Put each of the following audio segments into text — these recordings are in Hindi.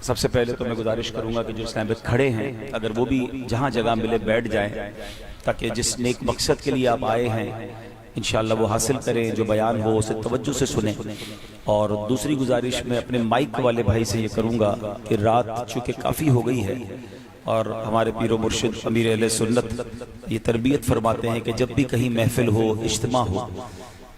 सबसे पहले तो मैं गुजारिश करूंगा कि जो इस टाइम पे खड़े हैं अगर वो भी जहां जगह मिले बैठ जाएं, ताकि जिस नेक मकसद के लिए आप आए हैं इंशाअल्लाह वो हासिल करें, जो बयान हो उसे तवज्जो से सुने। और दूसरी गुजारिश मैं अपने माइक वाले भाई से ये करूंगा कि रात चूँकि काफ़ी हो गई है और हमारे पीरो मुर्शिद अमीर अहले सुन्नत ये तरबियत फरमाते हैं कि जब भी कहीं महफिल हो, इज्तिमा हो,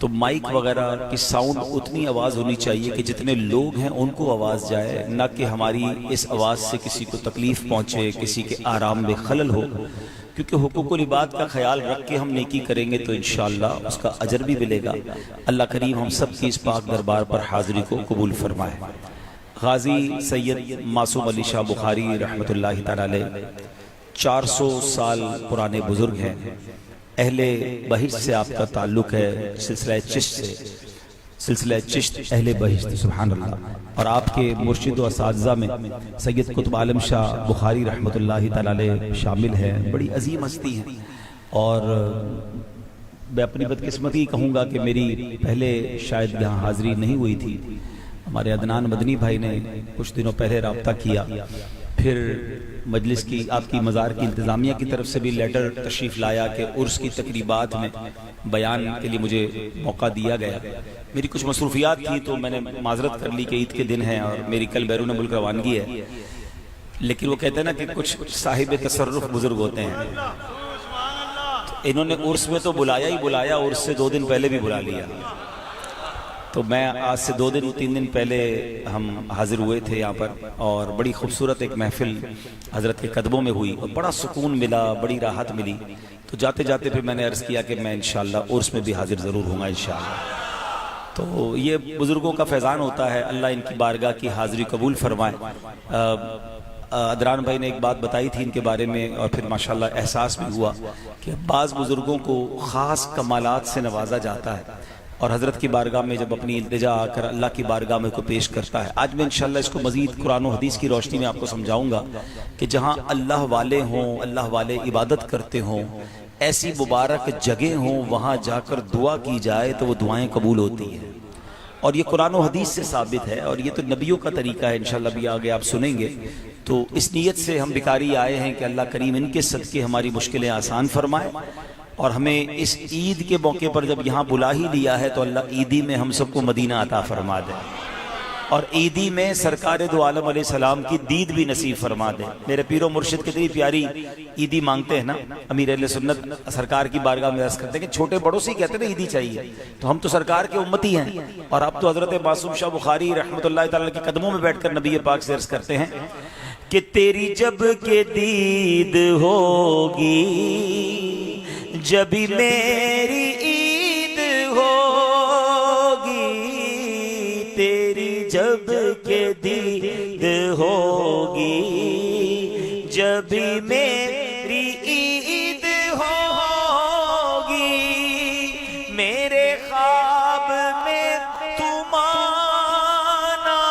तो माइक वगैरह की साउंड उतनी आवाज़ होनी चाहिए कि जितने लोग हैं उनको आवाज़ जाए, ना कि हमारी इस आवाज़ से किसी को तकलीफ़ पहुँचे, किसी के आराम में खलल हो। क्योंकि हुकूकुल इबाद का ख्याल रख के हम नेकी करेंगे तो इंशाअल्लाह उसका अजर भी मिलेगा। अल्लाह करीम हम सब की इस पाक दरबार पर हाज़िरी को कबूल फरमाए। गाजी सैयद मासूम अली शाह बुखारी रहमतुल्लाहि तआला अलैह 400 साल पुराने बुजुर्ग हैं। अहले बहिश्त से आपका ताल्लुक है, सिलसिला चिश्त से, सिलसिला चिश्त अहले बहिश्त, सुभान अल्लाह। और आपके मुर्शिद व असातिज़ा में सैयद कुतुब आलम शाह बुखारी रहमतुल्लाहि तआला अलैह शामिल हैं। बड़ी अजीम हस्ती हैं और मैं अपनी बदकिस्मती कहूँगा कि मेरी पहले शायद यहाँ हाज़िरी नहीं हुई थी। हमारे अदनान मदनी भाई ने कुछ दिनों पहले रब्ता किया, फिर मजलिस की आपकी मज़ार की इंतज़ामिया की तरफ से भी लेटर तशरीफ़ लाया कि उर्स की तकरीबात में बयान के लिए मुझे मौका दिया गया। मेरी कुछ मसरूफियात थी तो मैंने माजरत कर ली कि ईद के दिन है और मेरी कल बैरून मुल्क रवानगी है। लेकिन वो कहते हैं ना कि कुछ साहिब तसर्रुफ बुजुर्ग होते हैं, तो इन्होंने उर्स में तो बुलाया ही बुलाया, उर्स से 2 दिन पहले भी बुला लिया। तो मैं आज से 2-3 दिन पहले हम हाजिर हुए थे यहाँ पर और बड़ी खूबसूरत एक महफिल हज़रत के कदमों में हुई और बड़ा सुकून मिला, बड़ी राहत मिली। तो जाते जाते फिर मैंने अर्ज़ किया कि मैं इंशाअल्लाह उर्स में भी हाजिर ज़रूर हूँगा इंशाअल्लाह। तो ये बुज़ुर्गों का फैज़ान होता है, अल्लाह इनकी बारगाह की हाज़िरी कबूल फरमाए। अदरान भाई ने एक बात बताई थी इनके बारे में और फिर माशाअल्लाह एहसास भी हुआ कि बाज़ बुज़ुर्गों को ख़ास कमालात से नवाजा जाता है और हज़रत की बारगाह में जब अपनी इल्तिजा आकर अल्लाह की बारगाह में को पेश करता है। आज मैं इंशाअल्लाह इसको मज़ीद कुरान और हदीस की रोशनी में आपको समझाऊंगा कि जहाँ अल्लाह वाले हों, अल्लाह वाले इबादत करते हों, ऐसी मुबारक जगह हों, वहाँ जाकर दुआ की जाए तो वो दुआएं कबूल होती हैं। और ये कुरान और हदीस से साबित है और ये तो नबियों का तरीका है। इंशाअल्लाह भी आगे आप सुनेंगे। तो इस नीयत से हम बिकारी आए हैं कि अल्लाह करीम इनके सदके हमारी मुश्किलें आसान फरमाए और हमें इस ईद के मौके पर जब यहाँ बुला ही लिया है तो अल्लाह ईदी में हम सबको मदीना अता फरमा दे और ईदी में सरकार दो आलम अलैहि सलाम की दीद भी नसीब फरमा दे। मेरे पीरो मुर्शिद कितनी प्यारी ईदी मांगते हैं ना, अमीर अहले सुन्नत सरकार की बारगाह में अर्ज़ करते हैं कि छोटे बड़ों से ही कहते हैं ना ईदी चाहिए, तो हम तो सरकार के उम्मती हैं। और अब तो हज़रत मासूम शाह बुखारी रहमतुल्लाहि तआला के कदमों में बैठकर नबी पाक से अर्ज़ करते हैं कि तेरी जब के दीद होगी जब भी मेरी ईद होगी, तेरी जब के दीद होगी जब भी मेरी ईद होगी, मेरे ख्वाब में तुम आना,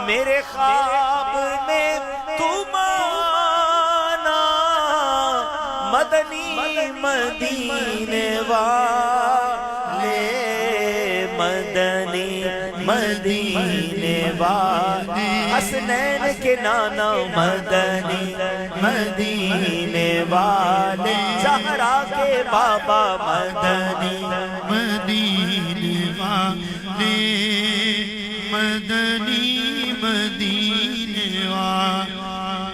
मेरे ख्वाब में तुम आना, मदनी मदीने वाले, मदनी मदीने वाले, हसनैन के नाना मदनी मदीने वाले, ज़हरा के बाबा मदनी मदीने वाले, मदनी मदीने वाले,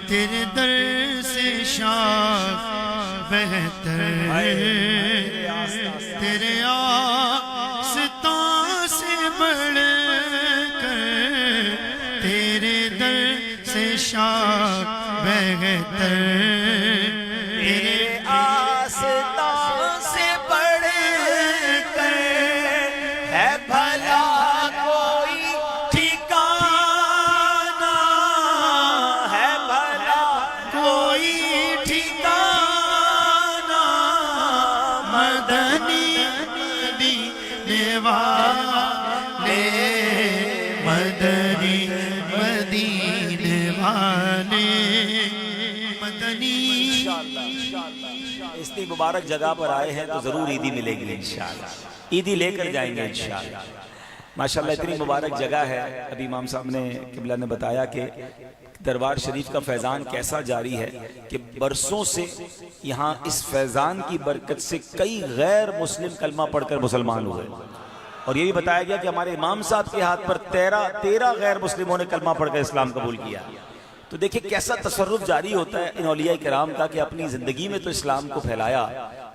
तेरे दर से शाख बेहतर तेरे आस्तां से बढ़कर, तेरे दर से शाख बेहतर, तेरे आस्तां से बढ़कर है भला कोई ठिकाना, है भला कोई ठिकाना, मदनी मदीने वाले, मदनी मदीने वाले, मदनी। इतनी मुबारक जगह पर आए हैं तो जरूर ईदी मिलेगी इंशाअल्लाह, ईदी लेकर जाएंगे इंशाअल्लाह। माशाल्लाह इतनी मुबारक जगह है। अभी इमाम साहब ने किबला ने बताया कि दरबार शरीफ का फैज़ान कैसा जारी है कि बरसों से यहाँ इस फैज़ान की बरकत से कई गैर मुस्लिम कलमा पढ़कर मुसलमान हुए। और ये भी बताया गया कि हमारे इमाम साहब के हाथ पर 13 गैर मुस्लिमों ने कलमा पढ़कर इस्लाम कबूल किया। तो देखिए कैसा तसर्रुफ जारी होता है इन औलिया किराम का कि अपनी ज़िंदगी में तो इस्लाम को फैलाया,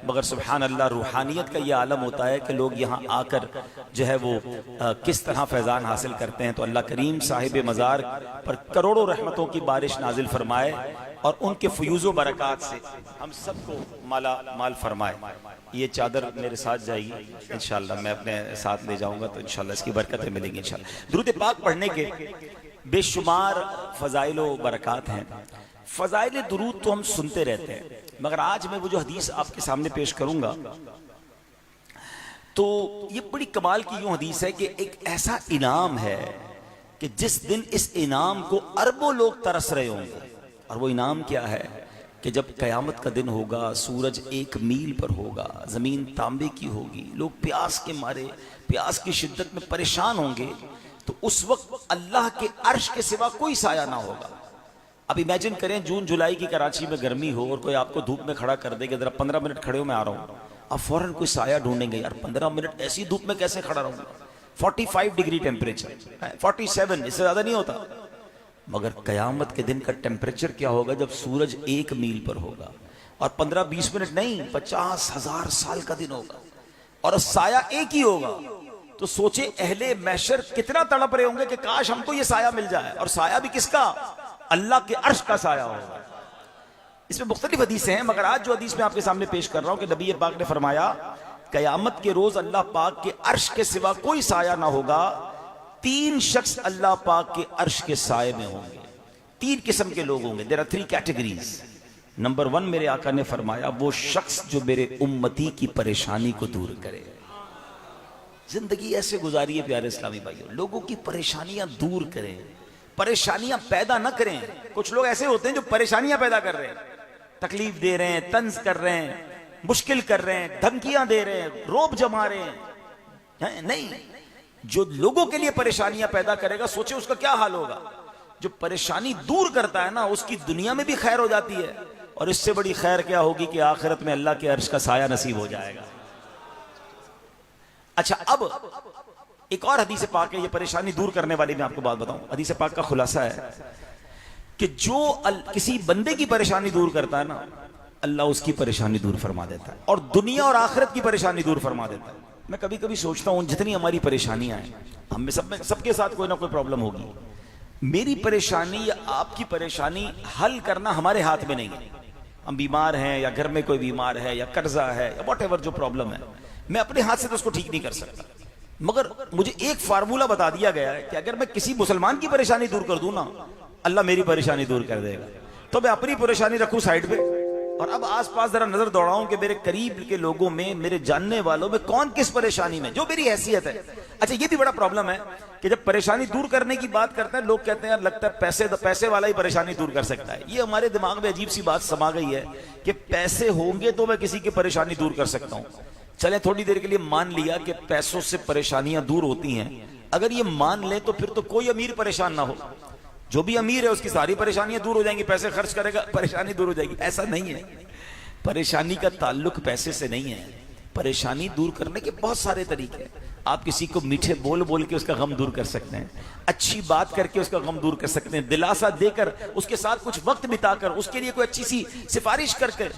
मगर सुबहान अल्लाह रूहानियत का ये आलम होता है कि लोग यहाँ आकर जो है वो किस तरह फैज़ान हासिल करते हैं। तो अल्लाह करीम साहिब मज़ार पर करोड़ों रहमतों की बारिश नाजिल फरमाए और उनके फ़यूज़ व बरक़ात से हम सबको माला माल फरमाए। ये चादर मेरे साथ जाएगी इंशाअल्लाह, मैं अपने साथ ले जाऊँगा तो इंशाअल्लाह इसकी बरकतें मिलेंगी इंशाअल्लाह। दुरूद पाक पढ़ने के बेशुमार फ़ज़ाइल व बरक़ात हैं। फ़ज़ाइल दुरूद तो हम सुनते रहते हैं, मगर आज मैं वो जो हदीस आपके सामने पेश करूंगा तो ये बड़ी कमाल की यूं हदीस है कि एक ऐसा इनाम है कि जिस दिन इस इनाम को अरबों लोग तरस रहे होंगे। और वो इनाम क्या है कि जब क़यामत का दिन होगा, सूरज 1 मील पर होगा, ज़मीन तांबे की होगी, लोग प्यास के मारे, प्यास की शिद्दत में परेशान होंगे, तो उस वक्त अल्लाह के अर्श के सिवा कोई साया ना होगा। अब इमेजिन करें जून जुलाई की कराची में गर्मी हो और कोई आपको धूप में खड़ा कर देगा, जरा 15 मिनट खड़े हो मैं आ रहा हूँ, अब फौरन कोई साया ढूंढेंगे, यार 15 मिनट ऐसी धूप में कैसे खड़ा रहूंगा। 45 डिग्री टेम्परेचर, 47, इससे ज्यादा नहीं होता। मगर कयामत के दिन का टेम्परेचर क्या होगा जब सूरज 1 मील पर होगा और 15-20 मिनट नहीं, 50,000 साल का दिन होगा और साया एक ही होगा। तो सोचे अहले महशर कितना तड़प रहे होंगे कि काश हमको ये साया मिल जाए। और साया भी किसका? अल्लाह के अर्श का साया होगा। इसमें मुख्तलिफ हदीसें हैं, मगर आज जो हदीस मैं आपके सामने पेश कर रहा हूं कि नबी पाक ने फरमाया कयामत के रोज अल्लाह पाक के अर्श के सिवा कोई साया ना होगा। 3 शख्स अल्लाह पाक के अर्श के साये में होंगे। 3 किस्म के लोग होंगे। There are 3 categories. नंबर 1 मेरे आका ने फरमाया वो शख्स जो मेरे उम्मती की परेशानी को दूर करे। जिंदगी ऐसे गुजारिए प्यारे इस्लामी भाइयों, लोगों की परेशानियां दूर करें, परेशानियां पैदा ना करें। कुछ लोग ऐसे होते हैं जो परेशानियां पैदा कर रहे हैं, तकलीफ दे रहे हैं, तंज कर रहे हैं, मुश्किल कर रहे हैं, धमकियां दे रहे हैं, रोब जमा रहे हैं। नहीं, जो लोगों के लिए परेशानियां पैदा करेगा सोचे उसका क्या हाल होगा। जो परेशानी दूर करता है ना उसकी दुनिया में भी खैर हो जाती है, और इससे बड़ी खैर क्या होगी कि आखिरत में अल्लाह के अर्श का साया नसीब हो जाएगा। अच्छा, अब एक और हदीस पाक है, ये परेशानी दूर करने वाली मैं आपको बात बताऊं। हदीस पाक का खुलासा है कि जो किसी बंदे की परेशानी दूर करता है ना, अल्लाह उसकी परेशानी दूर फरमा देता है और दुनिया और आखिरत की परेशानी दूर फरमा देता है। मैं कभी कभी सोचता हूं जितनी हमारी परेशानियां हैं, हम में सबके साथ कोई ना कोई प्रॉब्लम होगी। मेरी परेशानी या आपकी परेशानी हल करना हमारे हाथ में नहीं है। हम बीमार हैं या घर में कोई बीमार है या कर्जा है या व्हाटएवर जो प्रॉब्लम है, मैं अपने हाथ से तो उसको ठीक नहीं कर सकता। मगर मुझे एक फार्मूला बता दिया गया है कि अगर मैं किसी मुसलमान की परेशानी दूर कर दूं ना, अल्लाह मेरी परेशानी दूर कर देगा। तो मैं अपनी परेशानी रखूं साइड पे और अब आसपास जरा नजर दौड़ाऊं कि मेरे करीब के लोगों में, मेरे जानने वालों में कौन किस परेशानी में, जो मेरी हैसियत है। अच्छा, ये भी बड़ा प्रॉब्लम है कि जब परेशानी दूर करने की बात करते हैं लोग कहते हैं यार लगता है पैसे वाला ही परेशानी दूर कर सकता है। ये हमारे दिमाग में अजीब सी बात समा गई है कि पैसे होंगे तो मैं किसी की परेशानी दूर कर सकता हूं। चले थोड़ी देर के लिए मान लिया कि पैसों से परेशानियां दूर होती हैं। अगर ये मान ले तो फिर तो कोई अमीर परेशान ना हो। जो भी अमीर है उसकी सारी परेशानियां दूर हो जाएंगी, पैसे खर्च करेगा परेशानी दूर हो जाएगी। ऐसा नहीं है। परेशानी का ताल्लुक पैसे से नहीं है। परेशानी दूर करने के बहुत सारे तरीके हैं। आप किसी को मीठे बोल बोल के उसका गम दूर कर सकते हैं, अच्छी बात करके उसका गम दूर कर सकते हैं, दिलासा देकर उसके साथ कुछ वक्त बिताकर उसके लिए कोई अच्छी सी सिफारिश करके,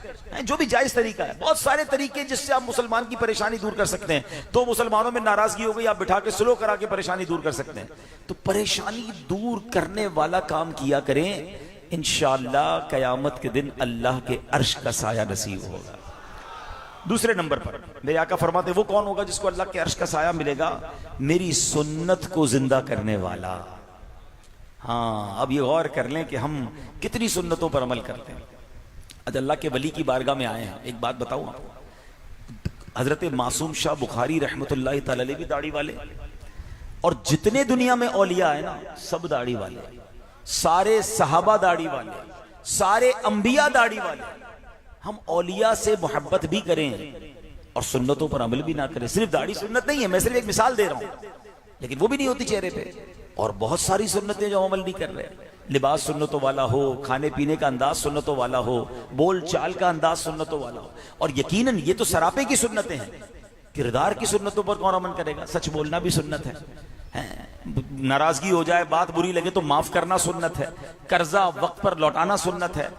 जो भी जायज तरीका है। बहुत सारे तरीके जिससे आप मुसलमान की परेशानी दूर कर सकते हैं। तो मुसलमानों में नाराजगी हो गई, आप बिठा के स्लो करा के परेशानी दूर कर सकते हैं। तो परेशानी दूर करने वाला काम किया करें, इंशाअल्लाह कयामत के दिन अल्लाह के अर्श का साया नसीब होगा। दूसरे नंबर पर मेरे आका फरमाते वो कौन होगा जिसको अल्लाह के अर्श का साया मिलेगा? मेरी सुन्नत को जिंदा करने वाला। हाँ, अब ये गौर कर लें कि हम कितनी सुन्नतों पर अमल करते हैं। आज अल्लाह के वली की बारगाह में आए हैं। एक बात बताऊं आपको, हजरत मासूम शाह बुखारी रहमतुल्लाह तआला अलैह भी दाढ़ी वाले, और जितने दुनिया में औलिया है ना सब दाढ़ी वाले, सारे सहाबा दाढ़ी वाले, सारे अंबिया दाढ़ी वाले। हम औलिया से मोहब्बत भी करें और सुन्नतों पर अमल भी ना करें। सिर्फ दाढ़ी सुन्नत नहीं है, मैं सिर्फ एक मिसाल दे रहा हूं। लेकिन वो भी नहीं होती चेहरे पे। और बहुत सारी सुन्नतें जो अमल नहीं कर रहे, लिबास सुन्नतों वाला हो, खाने पीने का अंदाज सुन्नतों वाला हो, बोल चाल का अंदाज सुन्नतों वाला हो। और यकीनन ये तो सरापे की सुन्नतें हैं, किरदार की सुन्नतों पर कौन अमल करेगा? सच बोलना भी सुन्नत है, नाराजगी हो जाए, बात बुरी लगे तो माफ करना सुन्नत है, कर्जा वक्त पर लौटाना सुन्नत है,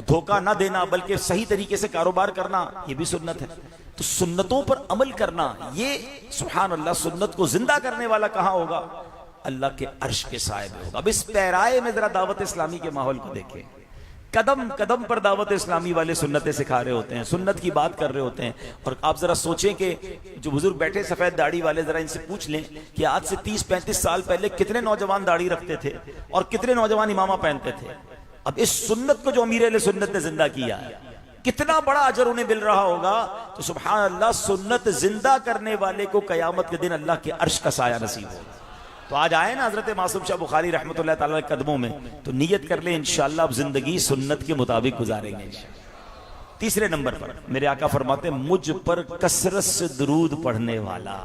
धोखा ना देना बल्कि सही तरीके से कारोबार करना ये भी सुन्नत है। तो सुन्नतों पर अमल करना, ये सुभान अल्लाह, सुन्नत को जिंदा करने वाला कहां होगा? अल्लाह के अर्श के साए में होगा। अब इस पैराए में जरा दावत इस्लामी के माहौल को देखें, कदम कदम पर दावत इस्लामी वाले सुन्नतें सिखा रहे होते हैं, सुन्नत की बात कर रहे होते हैं। और आप जरा सोचें कि जो बुजुर्ग बैठे सफेद दाढ़ी वाले, जरा इनसे पूछ लें कि आज से 30-35 साल पहले कितने नौजवान दाढ़ी रखते थे और कितने नौजवान इमामा पहनते थे। अब इस सुन्नत को जो अमीर सुन्नत ने जिंदा किया है, कितना बड़ा अजर उन्हें मिल रहा होगा। तो सुभान अल्लाह, सुन्नत जिंदा करने वाले को कयामत के दिन अल्लाह के अर्श का साया नसीब होगा। तो आज आए ना हजरत मासूम शाह बुखारी रहमतुल्लाह ताला के कदमों में, तो नियत कर ले इंशाअल्लाह अब जिंदगी सुन्नत के मुताबिक गुजारेंगे। तीसरे नंबर पर मेरे आका फरमाते, मुझ पर कसरत से दुरूद पढ़ने वाला,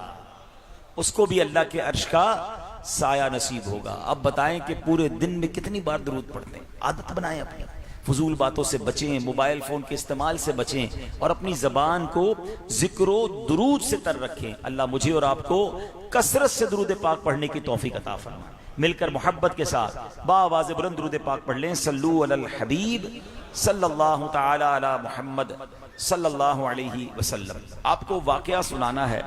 उसको भी अल्लाह के अर्श का साया नसीब होगा। अब बताएं कि पूरे दिन में कितनी बार दुरूद पढ़ते हैं? आदत बनाएं अपनी, फजूल बातों से बचें, मोबाइल फोन के इस्तेमाल से बचें और अपनी जबान को जिक्रो दुरूद से तर रखें। अल्लाह मुझे और आपको कसरत से दुरूद पाक पढ़ने की तौफीक अता फरमाए। मिलकर मोहब्बत के साथ बावाज़ बुलंद दुरूद पाक पढ़ लें। सल्लू अलल हबीब सल्लल्लाहु तआला अला मुहम्मद सल्लल्लाहु अलैहि वसल्लम। आपको वाकया सुनाना है,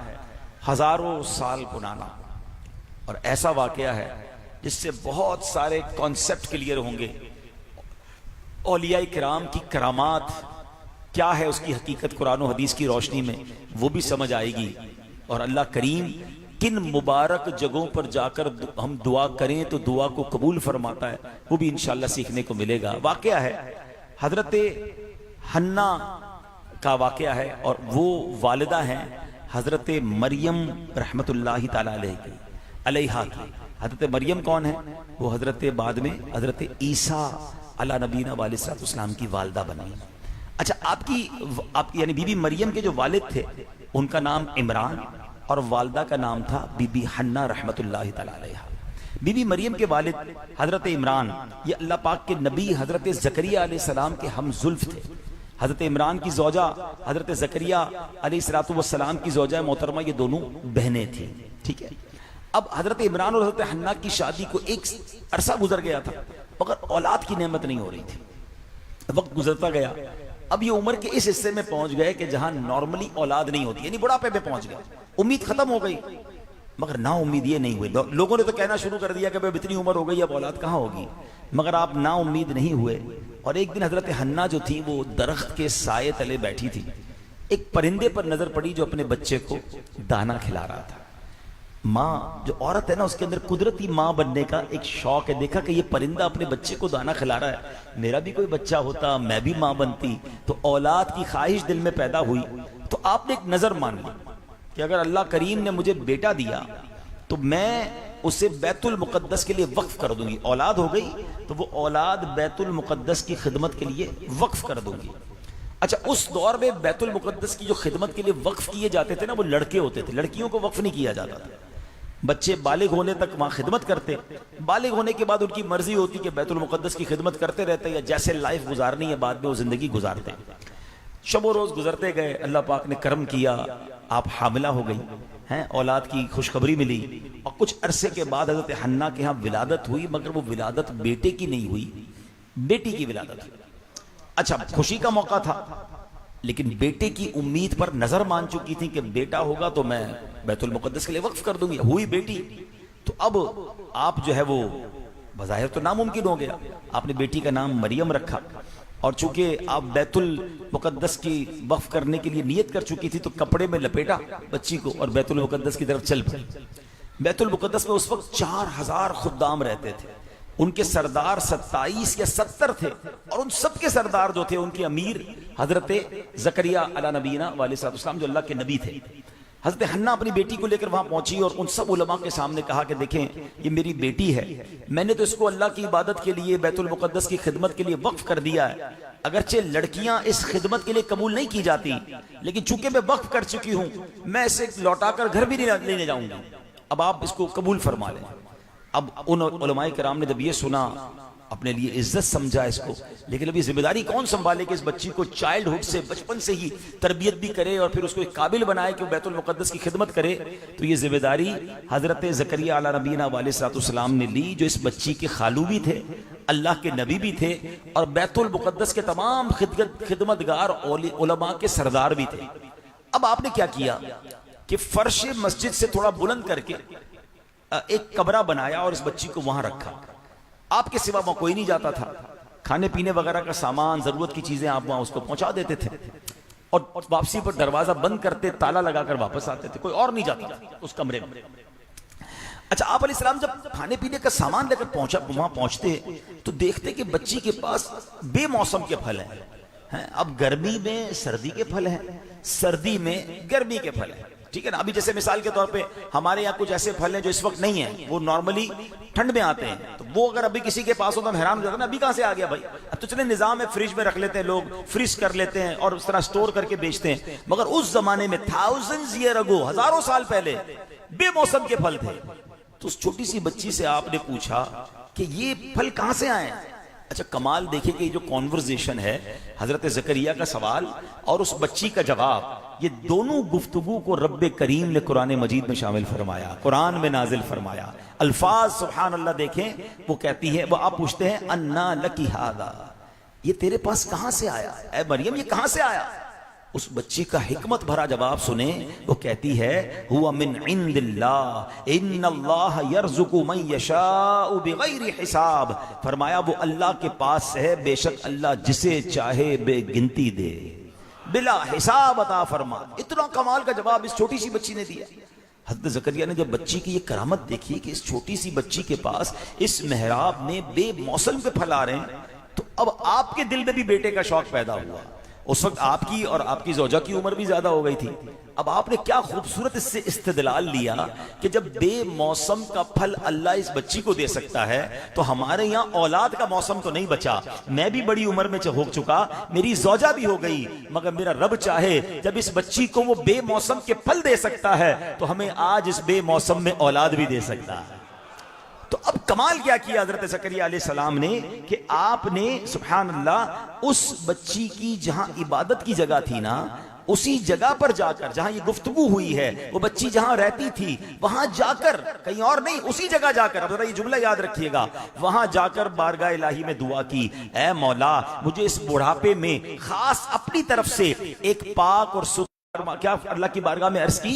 हजारों साल पुराना, और ऐसा वाकया है जिससे बहुत सारे कॉन्सेप्ट क्लियर होंगे। औलिया किराम की करामात क्या है, उसकी हकीकत कुरान और हदीस की रोशनी में वो भी समझ आएगी। और अल्लाह करीम किन मुबारक जगहों पर जाकर हम दुआ करें तो दुआ को कबूल फरमाता है, वो भी इंशाअल्लाह सीखने को मिलेगा। वाकया है हजरत हन्ना का वाकया है, और वो वालिदा हैं हजरत मरियम रहमतुल्लाहि ताला अलैहा की। हजरत मरियम कौन है? वो हजरत बाद में हजरत ईसा अला नबीना वालिस्लाम की वालदा बनी। अच्छा, आपकी यानी बीबी मरियम के जो वालिद थे उनका नाम इमरान और वालदा का नाम था बीबी हन्ना रहमतुल्लाहि ताला अलैहा। बीबी मरियम के वालिद हजरत इमरान, ये अल्लाह पाक के नबी हजरत जकरिया अलैहिस्सलाम के हम जुल्फ थे। हजरत इमरान की जोजा हजरत जकरिया अलैहिस्सलाम की जोजा मोहतरमा, ये दोनों बहनें थी। ठीक है, अब हजरत इमरान और हजरत हन्ना की शादी को एक अरसा गुजर गया था, मगर औलाद की नेमत नहीं हो रही थी। वक्त गुजरता गया, अब ये उम्र के इस हिस्से में पहुंच गए कि जहां नॉर्मली औलाद नहीं होती, यानी बुढ़ापे में पहुंच गए। उम्मीद खत्म हो गई, मगर ना उम्मीद ये नहीं हुई। लोगों ने तो कहना शुरू कर दिया कि भाई इतनी उम्र हो गई, अब औलाद कहां होगी। मगर आप ना उम्मीद नहीं हुए। और एक दिन हजरत हन्ना जो थी वो दरख्त के साये तले बैठी थी, एक परिंदे पर नजर पड़ी जो अपने बच्चे को दाना खिला रहा था। माँ जो औरत है ना, उसके अंदर कुदरती माँ बनने का एक शौक है। देखा कि ये परिंदा अपने बच्चे को दाना खिला रहा है, मेरा भी कोई बच्चा होता, मैं भी माँ बनती। तो औलाद की ख्वाहिश दिल में पैदा हुई। तो आपने एक नजर मान ली कि अगर अल्लाह करीम ने मुझे बेटा दिया तो मैं उसे बैतुल मुकद्दस के लिए वक्फ कर दूंगी। औलाद हो गई तो वो औलाद बैतुल मुकद्दस की खिदमत के लिए वक्फ कर दूंगी। अच्छा, उस दौर में बैतुल मुकद्दस की जो खिदमत के लिए वक्फ किए जाते थे ना, वो लड़के होते थे, लड़कियों को वक्फ नहीं किया जाता था। बच्चे बालिग होने तक वहां खिदमत करते, बालिग होने के बाद उनकी मर्जी होती कि बैतुल मुकद्दस की खिदमत करते रहते या जैसे लाइफ गुजारनी है बाद में वो जिंदगी गुजारते। शबो रोज गुजरते गए, अल्लाह पाक ने करम किया, आप हामिला हो गई हैं, औलाद की खुशखबरी मिली। और कुछ अरसे के बाद हजरत हन्ना के यहाँ विलादत हुई, मगर वो विलादत बेटे की नहीं हुई, बेटी की विलादत हुई। अच्छा, खुशी का मौका था, लेकिन बेटे की उम्मीद पर नजर मान चुकी थी कि बेटा होगा तो मैं बैतुल मुकद्दस के लिए वक्फ कर दूंगी। हुई बेटी, तो अब आप जो है वो बज़ाहिर तो नामुमकिन हो गया। आपने बेटी का नाम मरियम रखा, और चूंकि आप बैतुल मुकद्दस की वक्फ करने के लिए नियत कर चुकी थी तो कपड़े में लपेटा बच्ची को और बैतुल मुकद्दस की तरफ चल पड़ी। बैतुल मुकद्दस में उस वक्त 4000 खुद्दाम रहते थे। उनके सरदार 27 या 70 थे, और उन सब के सरदार जो थे उनके अमीर हजरत जकरिया अला नबीना वालिस्लाम जो अल्लाह के नबी थे। हजरत हन्ना अपनी बेटी को लेकर वहां पहुंची और उन सब उलमा के सामने कहा कि देखें, ये मेरी बेटी है, मैंने तो इसको अल्लाह की इबादत के लिए बैतुल मुकद्दस की खिदमत के लिए वक्फ कर दिया है। अगरचे लड़कियां इस खिदमत के लिए कबूल नहीं की जाती, लेकिन चूंकि मैं वक्फ कर चुकी हूं, मैं इसे लौटाकर घर भी नहीं लेने जाऊंगी। अब आप इसको कबूल फरमा लें। अब उन उलमाए किराम ने जब ये सुना, अपने लिए इज्जत समझा इसको, लेकिन अभी जिम्मेदारी कौन संभाले कि इस बच्ची को चाइल्डहुड से, बचपन से ही तरबियत भी करे और फिर उसको एक काबिल बनाए कि वो बैतुल मुक़द्दस की खिदमत करे। तो ये जिम्मेदारी हजरत ज़करिया अला नबीना अलैहिस्सलाम ने ली, जो इस बच्ची के खालू भी थे, अल्लाह के नबी भी थे और बैतुल मुक़द्दस के तमाम खिदमतगार उलमा के सरदार भी थे। अब आपने क्या किया कि फर्श मस्जिद से थोड़ा बुलंद करके एक कमरा बनाया और इस बच्ची को वहां रखा। आपके सिवा वहां कोई नहीं जाता था। खाने पीने वगैरह का सामान, जरूरत की चीजें आप वहां उसको पहुंचा देते थे और वापसी पर दरवाजा बंद करते, ताला लगाकर वापस आते थे, कोई और नहीं जाता था उस कमरे में। अच्छा, आप अलैहिस्सलाम जब खाने पीने का सामान लेकर वहां पहुंचते तो देखते कि बच्ची के पास बेमौसम के फल हैं। अब गर्मी में सर्दी के फल हैं, सर्दी में गर्मी के फल हैं, ठीक है ना। अभी जैसे मिसाल के तौर पे हमारे यहाँ कुछ ऐसे फल हैं जो इस वक्त नहीं है, वो नॉर्मली ठंड में आते हैं, तो वो अगर अभी किसी के पास हो तो हम हैरान हो जाते हैं ना, अभी कहां से आ गया भाई। अब तो चले निजाम है, फ्रिज में रख लेते हैं लोग, फ्रीज कर लेते हैं और उस तरह स्टोर करके बेचते हैं। मगर उस जमाने में थाउजेंड्स ईयर अगो, हजारों साल पहले बेमौसम के फल थे। तो उस छोटी सी बच्ची से आपने पूछा कि ये फल कहां से आए। अच्छा, कमाल देखिए कि जो कॉन्वर्जेशन है, हजरत ज़करिया का सवाल और उस बच्ची का जवाब, ये दोनों गुफ्तगू को रब्बे करीम ने कुरान मजीद में शामिल फरमाया, कुरान में नाजिल फरमाया। अल्फाज सुभान अल्लाह देखें, वो कहती है, वो आप पूछते हैं अन्ना लकी हादा, ये तेरे पास कहां से आया, ऐ मरियम ये कहां से आया। उस बच्ची का हिकमत भरा जवाब सुने, वो कहती है हुआ मिन इंदिल्लाह इन्नल्लाह यर्ज़ुकु मन यशाउ बिगैरि हिसाब। फरमाया वो अल्लाह के पास है, बेशक अल्लाह जिसे चाहे बेगिनती दे, बिला हिसाब अता फरमा। इतना कमाल का जवाब इस छोटी सी बच्ची ने दिया। हज़रत ज़करिया ने जब बच्ची की ये करामत देखी कि इस छोटी सी बच्ची के पास इस मेहराब में बेमौसम के फल आ रहे हैं, तो अब आपके दिल में भी बेटे का शौक पैदा हुआ। उस वक्त आपकी और आपकी ज़ौजा की उम्र भी ज्यादा हो गई थी। अब आपने क्या खूबसूरत इससे इस्तेदलाल लिया कि जब बेमौसम का फल अल्लाह इस बच्ची को दे सकता है, तो हमारे यहाँ औलाद का मौसम तो नहीं बचा। मैं भी बड़ी उम्र में हो चुका, मेरी ज़ौजा भी हो गई, मगर मेरा रब चाहे जब इस बच्ची को वो बेमौसम के फल दे सकता है, तो हमें आज इस बेमौसम में औलाद भी दे सकता है। तो अब कमाल क्या किया हजरत ज़करिया अलैहिस्सलाम ने कि आपने सुभान अल्लाह उस बच्ची की जहां इबादत की जगह थी ना, उसी जगह पर जाकर जहां ये गुफ्तगू हुई है, वो बच्ची जहां रहती थी वहां जाकर, कहीं और नहीं, उसी जगह जाकर, अब जरा ये जुमला याद रखिएगा, वहां जाकर बारगाह इलाही में दुआ की, ऐ मौला मुझे इस बुढ़ापे में खास अपनी तरफ से एक पाक और क्या अल्लाह की बारगाह में अर्ज की,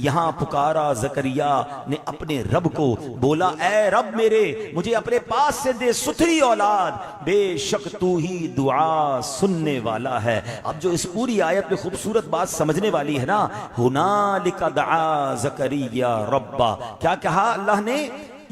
यहां पुकारा ज़करिया ने अपने रब को, बोला ऐ रब मेरे, मुझे अपने पास से दे सुथरी औलाद, बेशक तू ही दुआ सुनने वाला है। अब जो इस पूरी आयत में खूबसूरत बात समझने वाली है ना, हुनालिका दआ ज़करिया रब्बा, क्या कहा अल्लाह ने,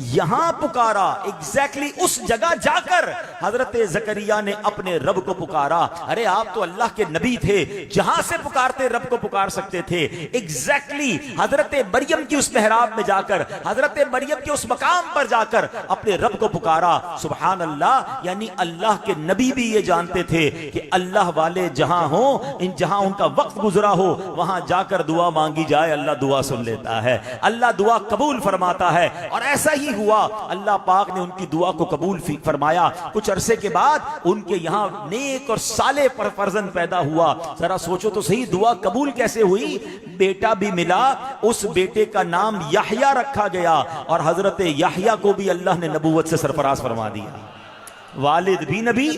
यहां पुकारा, एग्जैक्टली उस जगह जाकर हजरत ज़करिया ने अपने रब को पुकारा। अरे आप तो अल्लाह के नबी थे, जहां से पुकारते रब को पुकार सकते थे। एग्जैक्टली हजरत मरियम की उस मेहराब में जाकर, हजरत मरियम के उस मकाम पर जाकर अपने रब को पुकारा। सुभान अल्लाह, यानी अल्लाह के नबी भी ये जानते थे कि अल्लाह वाले जहां हो, जहां उनका वक्त गुजरा हो, वहां जाकर दुआ मांगी जाए, अल्लाह दुआ सुन लेता है, अल्लाह दुआ कबूल फरमाता है। और ऐसा ही हुआ, अल्लाह पाक ने उनकी दुआ को कबूल फरमाया। कुछ अरसे के बाद उनके यहां नेक और साले पर फर्जंद पैदा हुआ। जरा सोचो तो सही, दुआ कबूल कैसे हुई, बेटा भी मिला, उस बेटे का नाम याह्या रखा गया और हजरत याह्या को भी अल्लाह ने नबूवत से सरफराज फरमा दिया। वालिद भी नबी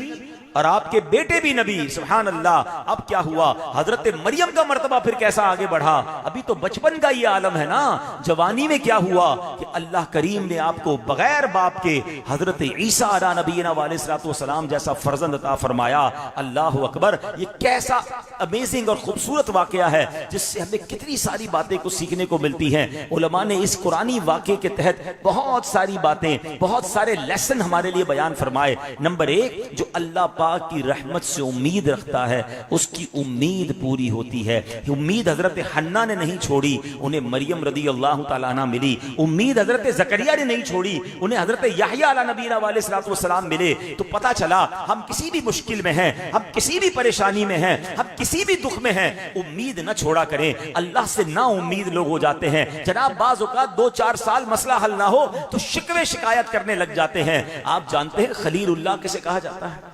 और आपके बेटे भी नबी, सुभान अल्लाह। अब क्या हुआ, हजरत मरियम का मर्तबा फिर कैसा आगे बढ़ा। अभी तो बचपन का ये आलम है ना, जवानी में क्या हुआ कि अल्लाह करीम ने आपको बगैर बाप के हजरत ईसा अला नबीना अलैहिस्सलाम जैसा फर्जंद अता फरमाया। अल्लाह अकबर, ये कैसा अमेजिंग और खूबसूरत वाकया है, जिससे हमें कितनी सारी बातें को सीखने को मिलती हैं। उलमा ने इस कुरानी वाकये के तहत बहुत सारी बातें, बहुत सारे लेसन हमारे लिए बयान फरमाए। नंबर एक, जो अल्लाह पाक की रहमत से उम्मीद रखता है उसकी उम्मीद पूरी होती है। उम्मीद हजरत हन्ना ने नहीं छोड़ी, उन्हें मरियम रदी अल्लाह तआला अन्हा मिली। उम्मीद हजरत जकरिया ने नहीं छोड़ी, उन्हें हजरत यहया अला नबीना अलैहिस्सलाम मिले। तो पता चला हम किसी भी मुश्किल में हैं, हम किसी भी परेशानी में हैं, हम किसी भी दुख में हैं, उम्मीद न छोड़ा करें। अल्लाह से ना उम्मीद लोग हो जाते हैं जनाब, बाज़ औक़ात 2-4 साल मसला हल ना हो तो शिकवे शिकायत करने लग जाते हैं। आप जानते हैं खलीलुल्लाह किसे कहा जाता है?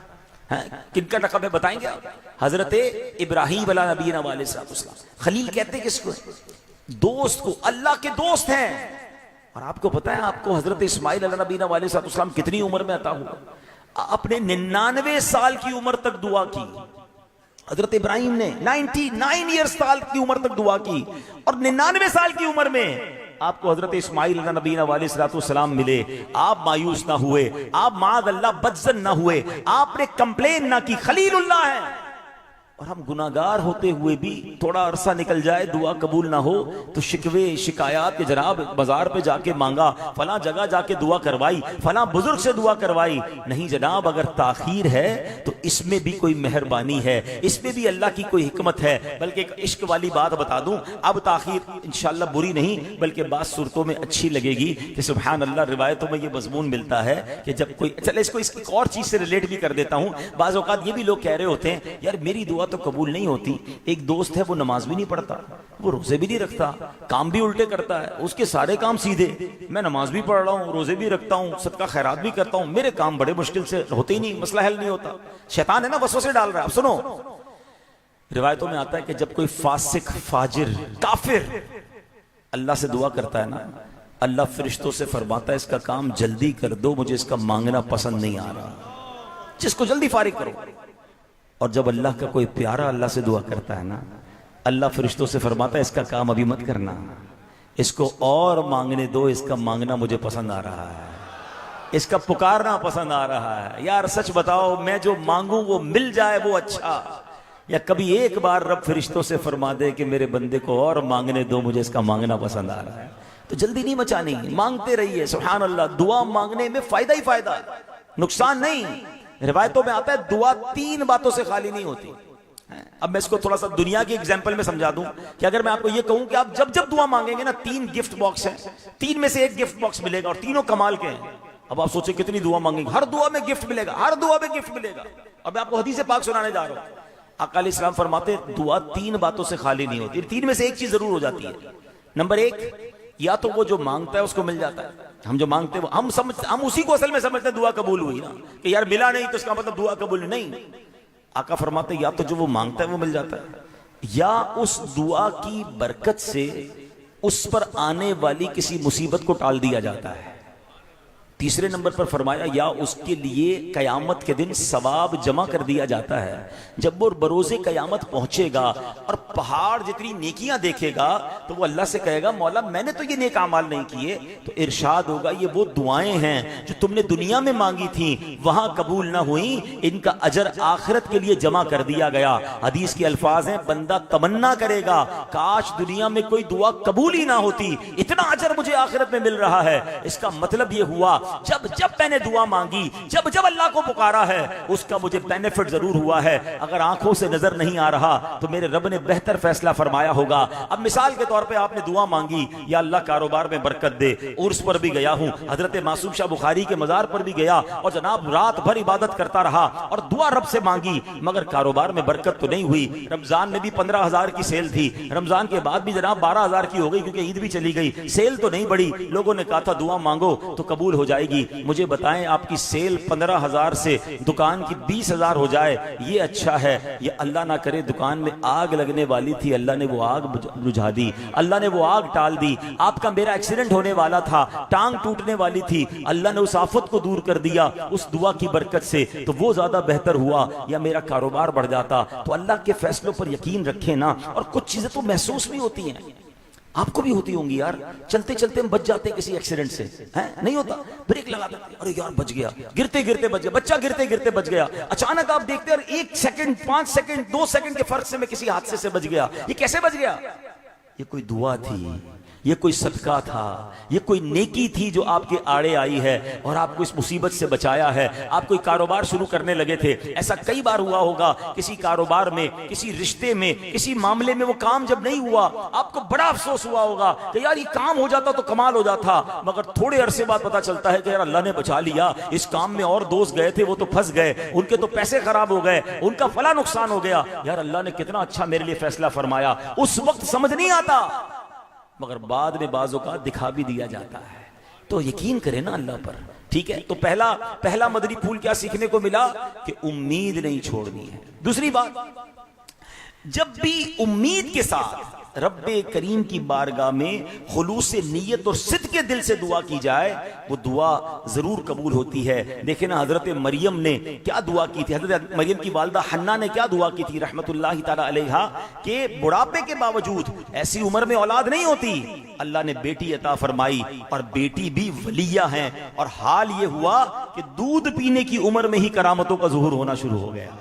किनका लक़ब है बताएंगे आप? हजरत इब्राहीम अला नबीना अलैहिस्सलाम। खलील कहते हैं किसको? दोस्त को, अल्लाह के दोस्त हैं। और आपको पता है आपको हजरत इस्माइल अला नबीना अलैहिस्सलाम कितनी उम्र में अता हुआ? अपने 99 साल की उम्र तक दुआ की। हजरत इब्राहिम ने 99 ईयर्स साल की उम्र तक दुआ की और 99 साल की उम्र में आपको हजरत इस्माइल नबीना अलैहिस्सलाम मिले। आप मायूस ना हुए, आप माद अल्लाह बदजन ना हुए, आपने कंप्लेन ना की। खलीलुल्लाह है। और हम गुनाहगार होते हुए भी थोड़ा अरसा निकल जाए, दुआ कबूल ना हो तो शिकवे शिकायत के जनाब बाजार पे जाके मांगा, फला जगह जाके दुआ करवाई, फला बुजुर्ग से दुआ करवाई। नहीं जनाब, अगर ताखीर है तो इसमें भी कोई मेहरबानी है, इसमें भी अल्लाह की कोई हिकमत है। बल्कि एक इश्क वाली बात बता दूं, अब ताखीर इंशाअल्लाह बुरी नहीं बल्कि बात सूरतों में अच्छी लगेगी कि सुभान अल्लाह, रिवायतों में ये मजमून मिलता है कि जब कोई, चले इसको इसकी और चीज से रिलेट भी कर देता हूं। बाज़ औक़ात ये भी लोग कह रहे होते हैं यार मेरी दुआ तो कबूल नहीं होती। एक दोस्त है वो नमाज भी नहीं पढ़ता, वो रोजे भी नहीं रखता, काम भी उल्टे करता है, उसके सारे काम सीधे। मैं नमाज भी पढ़ रहा हूँ, रोजे भी रखता हूँ, सदका खैरात भी करता हूँ, मेरे काम बड़े मुश्किल से होते ही नहीं, मसला हल नहीं होता। शैतान है ना, वसवसे डाल रहा है। अब सुनो, रिवायतों में आता है कि जब कोई फासिक, फाजिर, काफिर अल्लाह से दुआ करता है ना, अल्लाह फरिश्तों से फरमाता है इसका काम जल्दी कर दो, मुझे इसका मांगना पसंद नहीं आ रहा, जिसको जल्दी फारिग करो। और जब अल्लाह का कोई प्यारा अल्लाह से दुआ करता है ना, अल्लाह फरिश्तों से फरमाता है इसका काम अभी मत करना, इसको और मांगने दो, इसका मांगना मुझे पसंद आ रहा है, इसका पुकारना पसंद आ रहा है। यार सच बताओ, मैं जो मांगू वो मिल जाए वो अच्छा, या कभी एक बार रब फरिश्तों से फरमा दे कि मेरे बंदे को और मांगने दो, मुझे इसका मांगना पसंद आ रहा है। तो जल्दी नहीं मचानी, मांगते रहिए। सुभान अल्लाह, दुआ मांगने में फायदा ही फायदा, नुकसान नहीं। रिवायतों में आता है दुआ 3 बातों से खाली नहीं होती। अब मैं इसको थोड़ा सा दुनिया की एग्जांपल में समझा दूं कि अगर मैं आपको ये कहूं कि आप जब जब दुआ मांगेंगे ना, 3 गिफ्ट बॉक्स हैं, 3 में से 1 गिफ्ट बॉक्स मिलेगा और तीनों कमाल के हैं। अब आप सोचे कितनी दुआ मांगेंगे, हर दुआ में गिफ्ट मिलेगा, हर दुआ में गिफ्ट मिलेगा। अब मैं आपको हदीस पाक सुनाने जा रहा हूं। आका अलैहिस्सलाम फरमाते दुआ 3 बातों से खाली नहीं होती, 3 में से एक चीज जरूर हो जाती है। नंबर 1, या तो वो जो मांगता है उसको मिल जाता है। हम जो मांगते हैं हम उसी को असल में समझते हैं दुआ कबूल हुई ना, कि यार मिला नहीं तो इसका मतलब दुआ कबूल नहीं। आका फरमाते या तो जो वो मांगता है वो मिल जाता है, या उस दुआ की बरकत से उस पर आने वाली किसी मुसीबत को टाल दिया जाता है। तीसरे नंबर पर फरमाया या उसके लिए कयामत के दिन सवाब जमा कर दिया जाता है। जब वो बरोज़े कयामत पहुंचेगा और पहाड़ जितनी नेकियां देखेगा तो वो अल्लाह से कहेगा मौला मैंने तो ये नेक अमाल नहीं किए। तो इरशाद होगा ये वो दुआएं हैं जो तुमने दुनिया में मांगी थी, वहां कबूल ना हुई, इनका अजर आखिरत के लिए जमा कर दिया गया। हदीस के अल्फाज हैं, बंदा तमन्ना करेगा काश दुनिया में कोई दुआ कबूल ही ना होती, इतना अजर मुझे आखिरत में मिल रहा है। इसका मतलब ये हुआ जब जब मैंने दुआ मांगी, जब जब अल्लाह को पुकारा है, उसका मुझे बेनिफिट जरूर हुआ है। अगर आंखों से नजर नहीं आ रहा तो मेरे रब ने बेहतर फैसला फरमाया होगा। अब मिसाल के तौर पे आपने दुआ मांगी या अल्लाह कारोबार में बरकत दे, उर्स पर भी गया हूं, हजरत मासूम शाह बुखारी के मजार पर भी गया और जनाब रात भर इबादत करता रहा और दुआ रब से मांगी, मगर कारोबार में बरकत तो नहीं हुई। रमजान में भी 15,000 की सेल थी, रमजान के बाद भी जनाब 12,000 की हो गई क्योंकि ईद भी चली गई, सेल तो नहीं बढ़ी। लोगों ने कहा था दुआ मांगो तो कबूल हो जाएगी। मुझे बताएं आपकी सेल 15,000 से दुकान की 20,000 हो जाए, ये अच्छा है या अल्लाह ना करे दुकान में आग लगने वाली थी, अल्लाह ने वो आग बुझा दी, अल्लाह ने वो आग टाल दी। आपका मेरा एक्सीडेंट होने वाला था, टांग टूटने वाली थी, अल्लाह ने उस आफत को दूर कर दिया उस दुआ की बरकत से, तो वो ज्यादा बेहतर हुआ। या मेरा कारोबार बढ़ जाता। तो अल्लाह के फैसलों पर यकीन रखें ना। और कुछ चीजें तो महसूस भी होती हैं, आपको भी होती होंगी यार, चलते चलते हम बच जाते हैं किसी एक्सीडेंट से, हैं? नहीं होता, ब्रेक लगा देते, अरे यार बच गया, गिरते गिरते बच गया, बच्चा गिरते गिरते बच गया। अचानक आप देखते हैं 1 सेकंड, 5 सेकंड, 2 सेकंड के फर्क से मैं किसी हादसे से बच गया। ये कैसे बच गया? ये कोई दुआ थी, ये कोई सदका था, ये कोई नेकी थी जो आपके आड़े आई है और आपको इस मुसीबत से बचाया है। आप कोई कारोबार शुरू करने लगे थे, ऐसा कई बार हुआ होगा, किसी कारोबार में, किसी रिश्ते में, किसी मामले में वो काम जब नहीं हुआ आपको बड़ा अफसोस हुआ होगा कि यार ये काम हो जाता तो कमाल हो जाता, मगर थोड़े अरसे बाद पता चलता है कि यार अल्लाह ने बचा लिया, इस काम में और दोस्त गए थे वो तो फंस गए, उनके तो पैसे खराब हो गए, उनका फला नुकसान हो गया, यार अल्लाह ने कितना अच्छा मेरे लिए फैसला फरमाया। उस वक्त समझ नहीं आता, मगर बाद में बाजों का दिखा भी दिया जाता है। तो यकीन करें ना अल्लाह पर, ठीक है। तो पहला मदनी फूल क्या सीखने को मिला कि उम्मीद नहीं छोड़नी है। दूसरी बात, जब भी उम्मीद के साथ रब्बे करीम की बारगाह में खुलूस नीयत और सिद्क के दिल से दुआ की जाए, वो दुआ जरूर कबूल होती है। देखे ना हजरत मरियम ने क्या दुआ की थी, हजरत मरियम की वालदा हन्ना ने क्या दुआ की थी रहमतुल्लाहि ताला अलैहा, के बुढ़ापे के बावजूद, ऐसी उम्र में औलाद नहीं होती, अल्लाह ने बेटी अता फरमाई और बेटी भी वलिया है। और हाल ये हुआ कि दूध पीने की उम्र में ही करामतों का ज़ुहूर होना शुरू हो गया।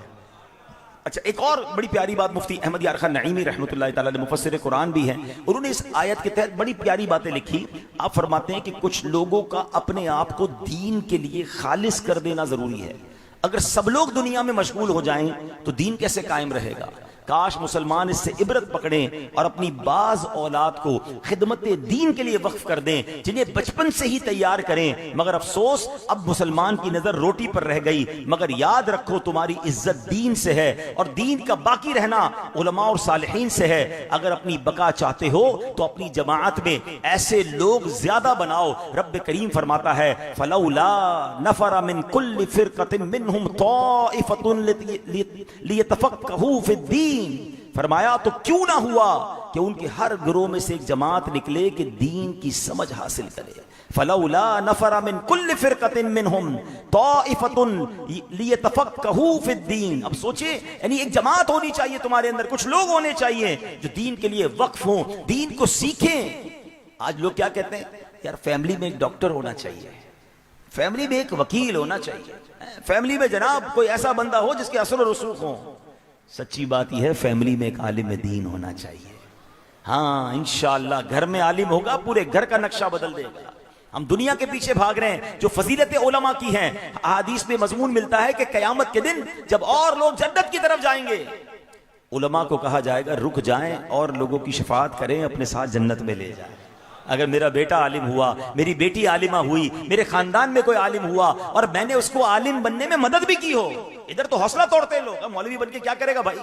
अच्छा, एक और बड़ी प्यारी बात मुफ्ती अहमद यार खान नईमी रहमतुल्लाहि ताला अलैह मुफस्सिर कुरान भी हैं, उन्होंने इस आयत के तहत बड़ी प्यारी बातें लिखी। आप फरमाते हैं कि कुछ लोगों का अपने आप को दीन के लिए खालिस कर देना जरूरी है। अगर सब लोग दुनिया में मशगूल हो जाएं तो दीन कैसे कायम रहेगा। काश मुसलमान इससे इबरत पकड़ें और अपनी बाज औलाद को खिदमत दीन के लिए वक्फ कर दें, जिन्हें बचपन से ही तैयार करें। मगर अफसोस, अब मुसलमान की नजर रोटी पर रह गई। मगर याद रखो, तुम्हारी इज्जत दीन से है और दीन का बाकी रहना उलमा और सालिहीन से है। अगर अपनी बका चाहते हो तो अपनी जमाअत में ऐसे लोग ज्यादा बनाओ। रब्बे करीम फरमाता है, फलौला नफरा मिन कुल्ली फिरकतिन मिनहुम ताइफतुन लियतफक्कहू फिद्दीन, फरमाया तो क्यों ना हुआ कि उनके हर गिरोह में से एक जमात निकले कि दीन की समझ हासिल करे। फलौला नफरा मिन कुल्ली फिरकतिन मिनहुम ताइफतुन लियतफक्कहू फिद्दीन। अब सोचे, यानी एक जमात होनी चाहिए तुम्हारे अंदर, कुछ लोग होने चाहिए जो दीन के लिए वक्फ हों, दीन को सीखें। आज लोग क्या कहते हैं, यार फैमिली में एक डॉक्टर होना चाहिए, फैमिली में एक वकील होना चाहिए, फैमिली में जनाब कोई ऐसा बंदा हो जिसके असर और रसूख हो। सच्ची बात यह है, फैमिली में एक आलिम दीन होना चाहिए। हाँ, इंशाअल्लाह घर में आलिम होगा, पूरे घर का नक्शा बदल देगा। हम दुनिया के पीछे भाग रहे हैं जो फजीलत उलमा की हैं। हदीस में मजमून मिलता है कि कयामत के दिन जब और लोग जन्नत की तरफ जाएंगे, उलमा को कहा जाएगा रुक जाएं और लोगों की शफाअत करें, अपने साथ जन्नत में ले जाएं। अगर मेरा बेटा आलिम हुआ, मेरी बेटी आलिमा हुई, मेरे खानदान में कोई आलिम हुआ और मैंने उसको आलिम बनने में मदद भी की हो, इधर तो हौसला तोड़ते हैं लोग, मौलवी बन के क्या करेगा भाई।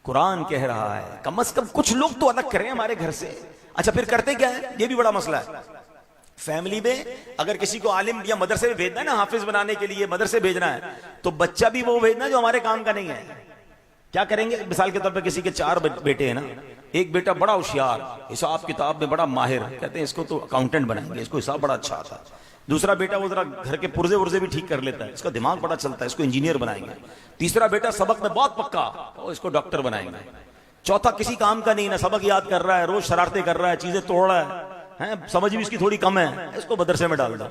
कुरान कह रहा है कम से कम कुछ लोग तो अलग करें हमारे घर से। अच्छा, फिर करते क्या है, ये भी बड़ा मसला है। फैमिली में अगर किसी को आलिम या मदरसे में भेजना है ना, हाफिज बनाने के लिए मदरसे भेजना है, तो बच्चा भी वो भेजना जो हमारे काम का नहीं है। क्या करेंगे, मिसाल के तौर पर किसी के 4 बेटे हैं ना, एक बेटा बड़ा होशियार, हिसाब किताब में बड़ा माहिर, कहते हैं इसको तो अकाउंटेंट बनाएंगे, इसको हिसाब बड़ा अच्छा आता है। दूसरा बेटा वो जरा घर के पुर्जे उर्जे भी ठीक कर लेता है, इसका दिमाग बड़ा चलता है, इसको इंजीनियर बनाएंगे। तीसरा बेटा सबक में बहुत पक्का, तो इसको डॉक्टर बनाएंगे। चौथा किसी काम का नहीं, ना सबक याद कर रहा है, रोज शरारतें कर रहा है, चीजें तोड़ रहा है, समझ भी इसकी थोड़ी कम है, इसको मदरसे में डाल दो।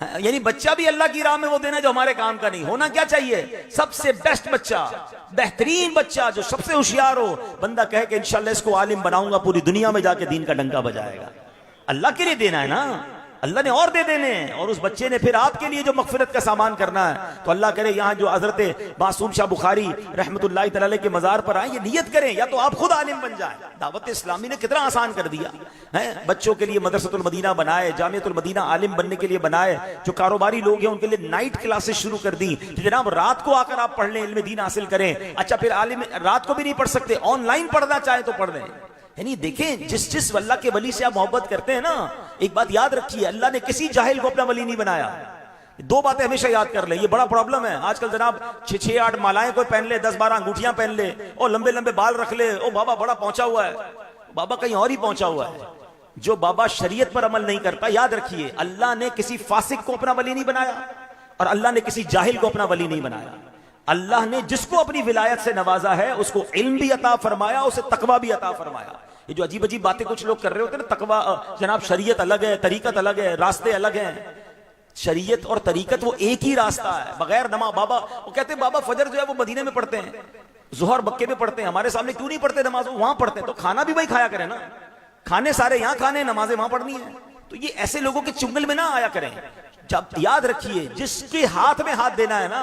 यानी बच्चा भी अल्लाह की राह में वो देना जो हमारे काम का नहीं। होना क्या चाहिए, सबसे बेस्ट बच्चा, बेहतरीन बच्चा, जो सबसे होशियार हो। बंदा कहे कि इंशाल्लाह इसको आलिम बनाऊंगा, पूरी दुनिया में जाके दीन का डंका बजाएगा। अल्लाह के लिए देना है ना, अल्लाह ने और दे देने हैं, और उस बच्चे ने फिर आपके लिए जो मगफिरत का सामान करना है। तो अल्लाह करे यहाँ जो हजरत मासूम शाह बुखारी रहमतुल्लाहि तआला अलैह के मजार पर आए, ये नियत करें या तो आप खुद आलिम बन जाए। दावत इस्लामी ने कितना आसान कर दिया है, बच्चों के लिए मदरसतुल मदीना बनाए, जामियतुल मदीना आलिम बनने के लिए बनाए। जो कारोबारी लोग हैं उनके लिए नाइट क्लासेस शुरू कर दी कि जनाब रात को आकर आप पढ़ लें, इल्म दीन हासिल करें। अच्छा, फिर आलिम रात को भी नहीं पढ़ सकते, ऑनलाइन पढ़ना चाहे तो पढ़ लें। यानी देखें, जिस अल्लाह के वली से आप मोहब्बत करते हैं ना, एक बात याद रखिए, अल्लाह ने किसी जाहिल को अपना वली नहीं बनाया। 2 बातें हमेशा याद कर ले, ये बड़ा प्रॉब्लम है आजकल जनाब। 6-8 मालाएं कोई पहन ले, 10-12 अंगूठियां पहन ले, और लंबे लंबे बाल रख ले, ओ बाबा बड़ा पहुंचा हुआ है। बाबा कहीं और ही पहुंचा हुआ है। जो बाबा शरीयत पर अमल नहीं करता, याद रखिए अल्लाह ने किसी फासिक को अपना वली नहीं बनाया और अल्लाह ने किसी जाहिल को अपना वली नहीं बनाया। अल्लाह ने जिसको अपनी विलायत से नवाजा है उसको इल्म भी अता फरमाया, उसे तकवा भी अता फरमाया। ये जो अजीब अजीब बातें कुछ लोग कर रहे होते हैं ना, तकवा जनाब शरीयत अलग है, तरीकत अलग है, रास्ते अलग हैं। शरीयत और तरीकत वो एक ही रास्ता है, बगैर नमाज। बाबा वो कहते हैं बाबा फजर जो है वो मदीने में पढ़ते हैं, जोहर मक्के में पढ़ते हैं, हमारे सामने क्यों नहीं पढ़ते नमाज, वहां पढ़ते हैं। तो खाना भी वही खाया करें ना, खाने सारे यहां खाने, नमाजें वहां पढ़नी है। तो ये ऐसे लोगों के चुंगल में ना आया करें। जब याद रखिए, जिसके हाथ में हाथ देना है ना,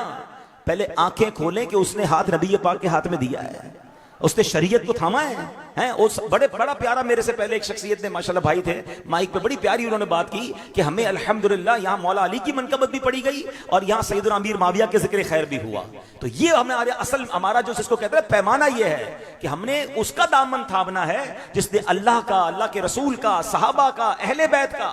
पहले आंखें खोलें कि उसने हाथ नबी पाक के हाथ में दिया है, उसने शरीयत को थामा है। उस बड़ा प्यारा, मेरे से पहले एक शख्सियत ने, माशाल्लाह भाई थे माइक पे, बड़ी प्यारी उन्होंने बात की कि हमें अल्हम्दुलिल्लाह यहाँ मौला अली की मनकबत भी पड़ी गई और यहाँ सैयदना अमीर माविया के जिक्र खैर भी हुआ। तो ये हमें असल हमारा जो जिसको कहते हैं पैमाना ये है कि हमने उसका दामन थामना है जिसने अल्लाह का, अल्लाह के रसूल का, सहाबा का, अहले बैत का,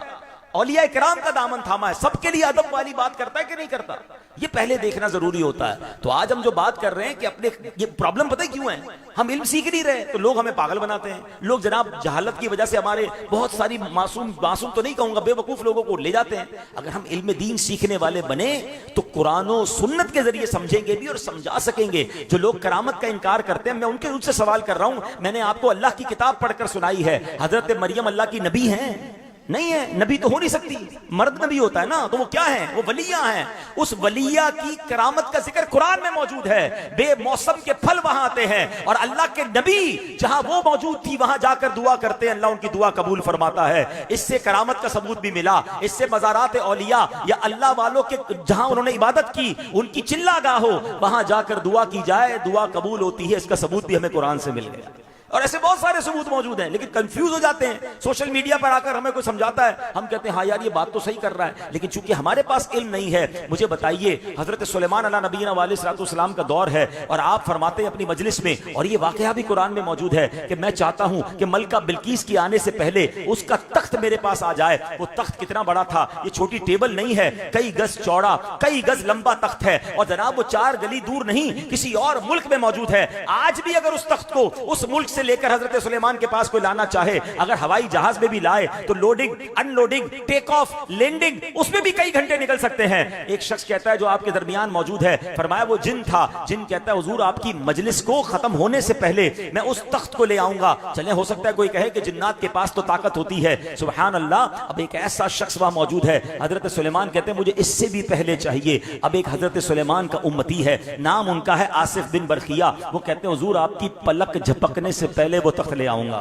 औलिया किराम का दामन थामा है। सबके लिए अदब वाली बात करता है कि नहीं करता, ये पहले देखना जरूरी होता है। तो आज हम जो बात कर रहे हैं कि अपने, ये प्रॉब्लम पता है क्यों है, हम इल्म सीख नहीं रहे तो लोग हमें पागल बनाते हैं। लोग जनाब जहालत की वजह से हमारे बहुत सारी मासूम तो नहीं कहूंगा, बेवकूफ लोगों को ले जाते हैं। अगर हम इल्म दीन सीखने वाले बने तो कुरान और सुन्नत के जरिए समझेंगे भी और समझा सकेंगे। जो लोग करामत का इनकार करते हैं, मैं उनसे सवाल कर रहा हूं। मैंने आपको अल्लाह की किताब पढ़कर सुनाई है, हजरत मरियम अल्लाह की नबी हैं? नहीं है, नबी तो हो नहीं सकती, मर्द नबी होता है ना, तो वो क्या है, वो वलिया हैं। उस वलिया की करामत का जिक्र कुरान में मौजूद है। बेमौसम के फल वहां आते हैं और अल्लाह के नबी जहां वो मौजूद थी वहां जाकर दुआ करते हैं, अल्लाह उनकी दुआ कबूल फरमाता है। इससे करामत का सबूत भी मिला। इससे मज़ारात औलिया या अल्लाह वालों के जहां उन्होंने इबादत की, उनकी चिल्लागाह हो, वहां जाकर दुआ की जाए, दुआ कबूल होती है। इसका सबूत भी हमें कुरान से मिल गया। और ऐसे बहुत सारे सबूत मौजूद हैं, लेकिन कंफ्यूज हो जाते हैं। सोशल मीडिया पर आकर हमें कोई समझाता है, हम कहते हैं हाँ यार ये बात तो सही कर रहा है, लेकिन चूंकि हमारे पास इल्म नहीं है। मुझे बताइए, हजरत सुलेमान अला नबीना वालेहिस्सलाम का दौर है और आप फरमाते हैं अपनी मजलिस में, और ये वाकया भी कुरान में मौजूद है कि मैं चाहता हूं कि मलका बिल्कीस की आने से पहले उसका तख्त मेरे पास आ जाए। वो तख्त कितना बड़ा था, ये छोटी टेबल नहीं है, कई गज चौड़ा, कई गज लंबा तख्त है, और जनाब वो 4 गली दूर नहीं, किसी और मुल्क में मौजूद है। आज भी अगर उस तख्त को उस मुल्क से लेकर हजरत सुलेमान के पास कोई लाना चाहे, अगर हवाई जहाज में भी लाए तो loading, unloading, take off, landing, उसमें भी कई घंटे निकल सकते हैं। एक शख्स कहता है जो आपके दरमियान मौजूद है, फरमाया वो जिन था। जिन कहता है हुजूर आपकी मजलिस को खत्म होने से पहले मैं उस तख्त को ले आऊंगा। चले, हो सकता है कोई कहे कि जिन्नात के पास तो ताकत होती है, सुभान अल्लाह। अब एक ऐसा शख्स वहां मौजूद है, हजरत सुलेमान कहते हैं मुझे इससे भी पहले चाहिए। अब एक हजरत सुलेमान का उम्मती है, नाम उनका है आसिफ बिन बरखिया। वो कहते हैं हुजूर आपकी पलक झपकने से पहले वो तख्त ले आऊंगा।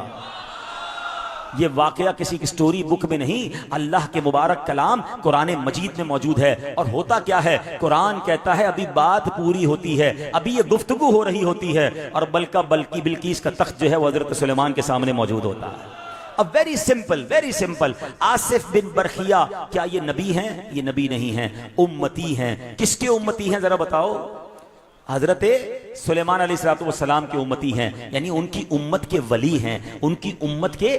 ये वाकया किसी की स्टोरी बुक में नहीं, अल्लाह के मुबारक कलाम कुरान मजीद में मौजूद है। और होता क्या है, कुरान कहता है अभी बात पूरी होती है, अभी ये गुफ्तगू हो रही होती है, और बल्कि बिल्कीस का तख्त जो है वो हजरत सुलेमान के सामने मौजूद होता है। अब वेरी सिंपल, आसिफ बिन बरखिया क्या ये नबी हैं? ये नबी नहीं हैं, उम्मती हैं। किसके उम्मती हैं जरा बताओ? हजरत सुलेमान अलैहिस्सलाम के उम्मती हैं, यानी उनकी उम्मत के वली हैं, उनकी उम्मत के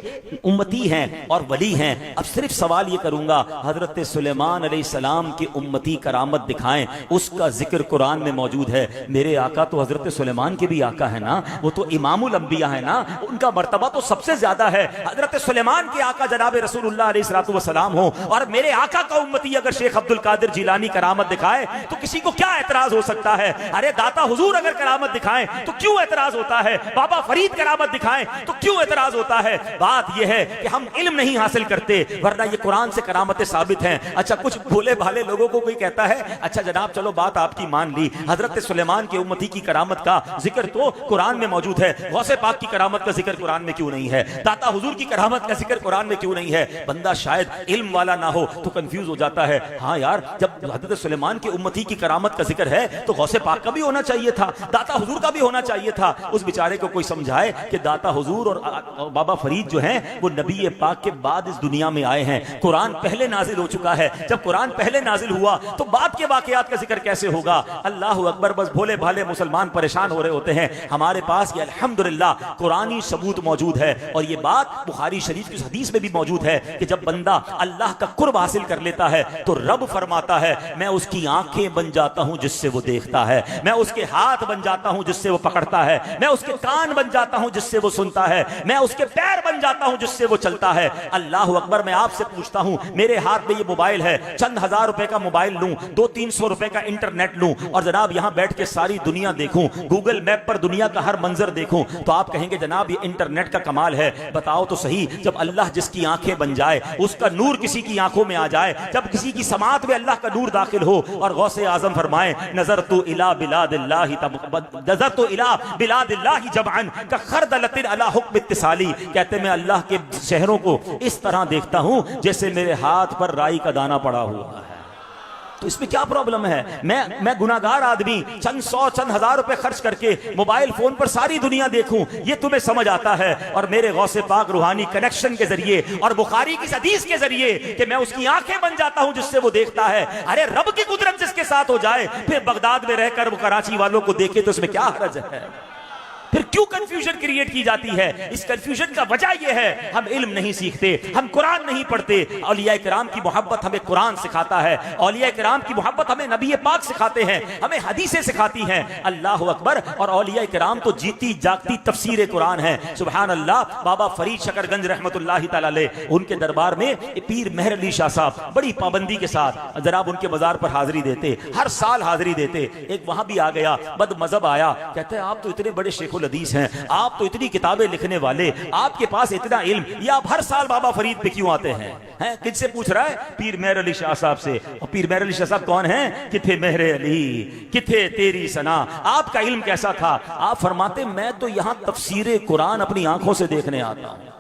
उम्मती हैं और वली हैं। अब सिर्फ सवाल ये करूंगा, हजरत सुलेमान अलैहिस्सलाम के उम्मती करामत दिखाएं, उसका जिक्र कुरान में मौजूद है। मेरे आका तो हजरत सुलेमान के भी आका है ना, वो तो इमामुल अंबिया है ना, उनका मर्तबा तो सबसे ज्यादा है। हजरत सुलेमान के आका जनाब रसूलुल्लाह अलैहिस्सलाम हो, और मेरे आका का उम्मती अगर शेख अब्दुल कादिर जिलानी करामत दिखाए तो किसी को क्या एतराज हो सकता है? अरे दाता हुजूर अगर करामत दिखाएं तो क्यों एतराज होता है? बाबा फरीद करामत दिखाएं तो क्यों एतराज होता है? बात यह है कि हम इल्म नहीं हासिल करते, वरना ये कुरान से करामतें साबित हैं। अच्छा, कुछ भोले भाले लोगों को कोई कहता है अच्छा जनाब चलो बात आपकी मान ली, हजरत सुलेमान के उम्मती की करामत का जिक्र तो कुरान में मौजूद है, गौसे पाक की करामत का जिक्र कुरान में क्यों नहीं है? दाता हुजूर की करामत का जिक्र कुरान में क्यों नहीं है? बंदा शायद इल्म वाला ना हो तो कंफ्यूज हो जाता है। हाँ यार, जब हजरत सुलेमान के उम्मती की करामत का जिक्र है तो गौसे पाक का भी होना चाहिए था, दाता हुजूर का भी होना चाहिए था। उस बेचारे को कोई समझाए कि दाता हुजूर और बाबा फरीद जो हैं वो नबी पाक के बाद इस दुनिया में आए हैं, कुरान पहले नाजिल हो चुका है। जब कुरान पहले नाजिल हुआ तो बाद के वाकयात का जिक्र कैसे होगा? अल्लाह अकबर। बस भोले भाले मुसलमान परेशान हो रहे होते हैं। हमारे पास ये अल्हम्दुलिल्लाह कुरानी सबूत मौजूद है, और ये बात बुखारी शरीफ की हदीस में भी मौजूद है कि जब बंदा अल्लाह का कुर्ब हासिल कर लेता है तो रब फरमाता है मैं उसकी आंखें बन जाता हूं जिससे वो देखता है, मैं उसके हाथ बन जाता हूं जिससे वो पकड़ता है, मैं उसके कान बन जाता हूं जिससे वो सुनता है, मैं उसके पैर बन जाता हूं जिससे वो चलता है। अल्लाह अकबर। मैं आपसे पूछता हूं, मेरे हाथ में ये मोबाइल है, चंद हजार रुपए का मोबाइल लूं, 200-300 रुपए का इंटरनेट लूं, और जनाब यहां बैठ के सारी दुनिया देखूं, गूगल मैप पर दुनिया का हर मंजर देखूं, तो आप कहेंगे जनाब ये इंटरनेट का कमाल है। बताओ तो सही, जब अल्लाह जिसकी आंखें बन जाए, उसका नूर किसी की आंखों में आ जाए, जब किसी की समात में अल्लाह का नूर दाखिल हो और गौसे आजम फरमाए नजर तू इला बिला बिलादिल्लाहि नज़रतु इला बिलादिल्लाहि जमअन का खरदलतिन अला हुक्म इत्तिसाली। कहते मैं अल्लाह के शहरों को इस तरह देखता हूं जैसे मेरे हाथ पर राई का दाना पड़ा हुआ है। तो इसमें क्या प्रॉब्लम है? मैं गुनाहगार आदमी चंद सौ चंद हजार रुपए खर्च करके मोबाइल फोन पर सारी दुनिया देखूं, ये तुम्हें समझ आता है? और मेरे गौसे पाक रूहानी कनेक्शन के जरिए और बुखारी की हदीस के जरिए कि मैं उसकी आंखें बन जाता हूं जिससे वो देखता है। अरे रब की कुदरत जिसके साथ हो जाए फिर बगदाद में रहकर वो कराची वालों को देखे तो इसमें क्या हर्ज है? फिर क्यों कंफ्यूजन क्रिएट की जाती है? इस कंफ्यूजन का वजह यह है हम इल्म नहीं सीखते, हम कुरान नहीं पढ़ते। औलिया किराम की मोहब्बत हमें कुरान सिखाता है, औलिया किराम की मोहब्बत हमें नबी पाक सिखाते हैं, हमें हदीसें सिखाती हैं। अल्लाह अकबर। और औलिया किराम तो जीती जागती तफसीर कुरान है। सुभान अल्लाह। बाबा फरीद शकरगंज रहमतुल्लाहि तआला अलैह, उनके दरबार में पीर मेहर अली शाह साहब बड़ी पाबंदी के साथ जनाब उनके मजार पर हाजिरी देते, हर साल हाजिरी देते। एक वहां भी आ गया बद मजहब आया, कहते हैं आप तो इतने बड़े शेखुल हदीस हैं, आप तो इतनी किताबें लिखने वाले, आपके पास इतना इल्म, ये आप हर साल बाबा फरीद पे क्यों आते हैं? किससे पूछ रहा है? पीर मेहर अली शाह साहब से। और पीर मेहर अली शाह साहब कौन हैं? किथे मेहरे अली, किथे तेरी सना, आपका इल्म कैसा था? आप फरमाते मैं तो यहां तफसीरे कुरान अपनी आंखों से देखने आता हूं,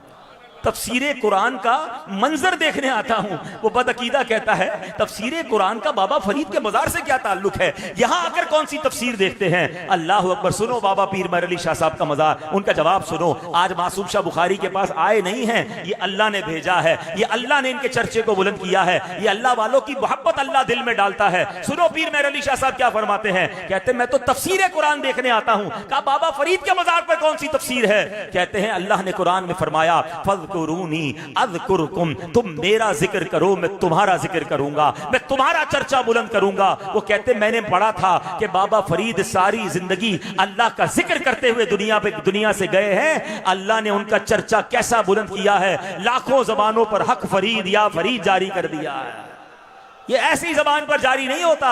तफसीरे कुरान का मंजर देखने आता हूं। वो बदअकीदा कहता है तफसीरे कुरान का बाबा फरीद के मजार से क्या ताल्लुक है? यहां आकर कौन सी तफसीर देखते हैं? अल्लाह अकबर। सुनो बाबा पीर मेहर अली शाह साहब का मजार, उनका जवाब सुनो। आज मासूम शाह बुखारी के पास आए नहीं हैं, ये अल्लाह ने भेजा है, ये अल्लाह ने इनके चर्चे को बुलंद किया है, ये अल्लाह वालों की मोहब्बत अल्लाह दिल में डालता है। सुनो पीर मेहर अली शाह साहब क्या फरमाते हैं। कहते मैं तो तफसीरे कुरान देखने आता हूं। कहा बाबा फरीद के मजार पर कौन सी तफसीर है? कहते हैं अल्लाह ने कुरान में फरमाया फज़कुरूनी अज़कुरुकुम, तुम मेरा जिक्र करो मैं तुम्हारा जिक्र करूंगा, मैं तुम्हारा चर्चा बुलंद करूंगा। वो कहते मैंने पढ़ा था कि बाबा फरीद सारी जिंदगी अल्लाह का जिक्र करते हुए दुनिया से गए हैं। अल्लाह ने उनका चर्चा कैसा बुलंद किया है, लाखों जबानों पर हक फरीद या फरीद जारी कर दिया है। ये ऐसी जबान पर जारी नहीं होता।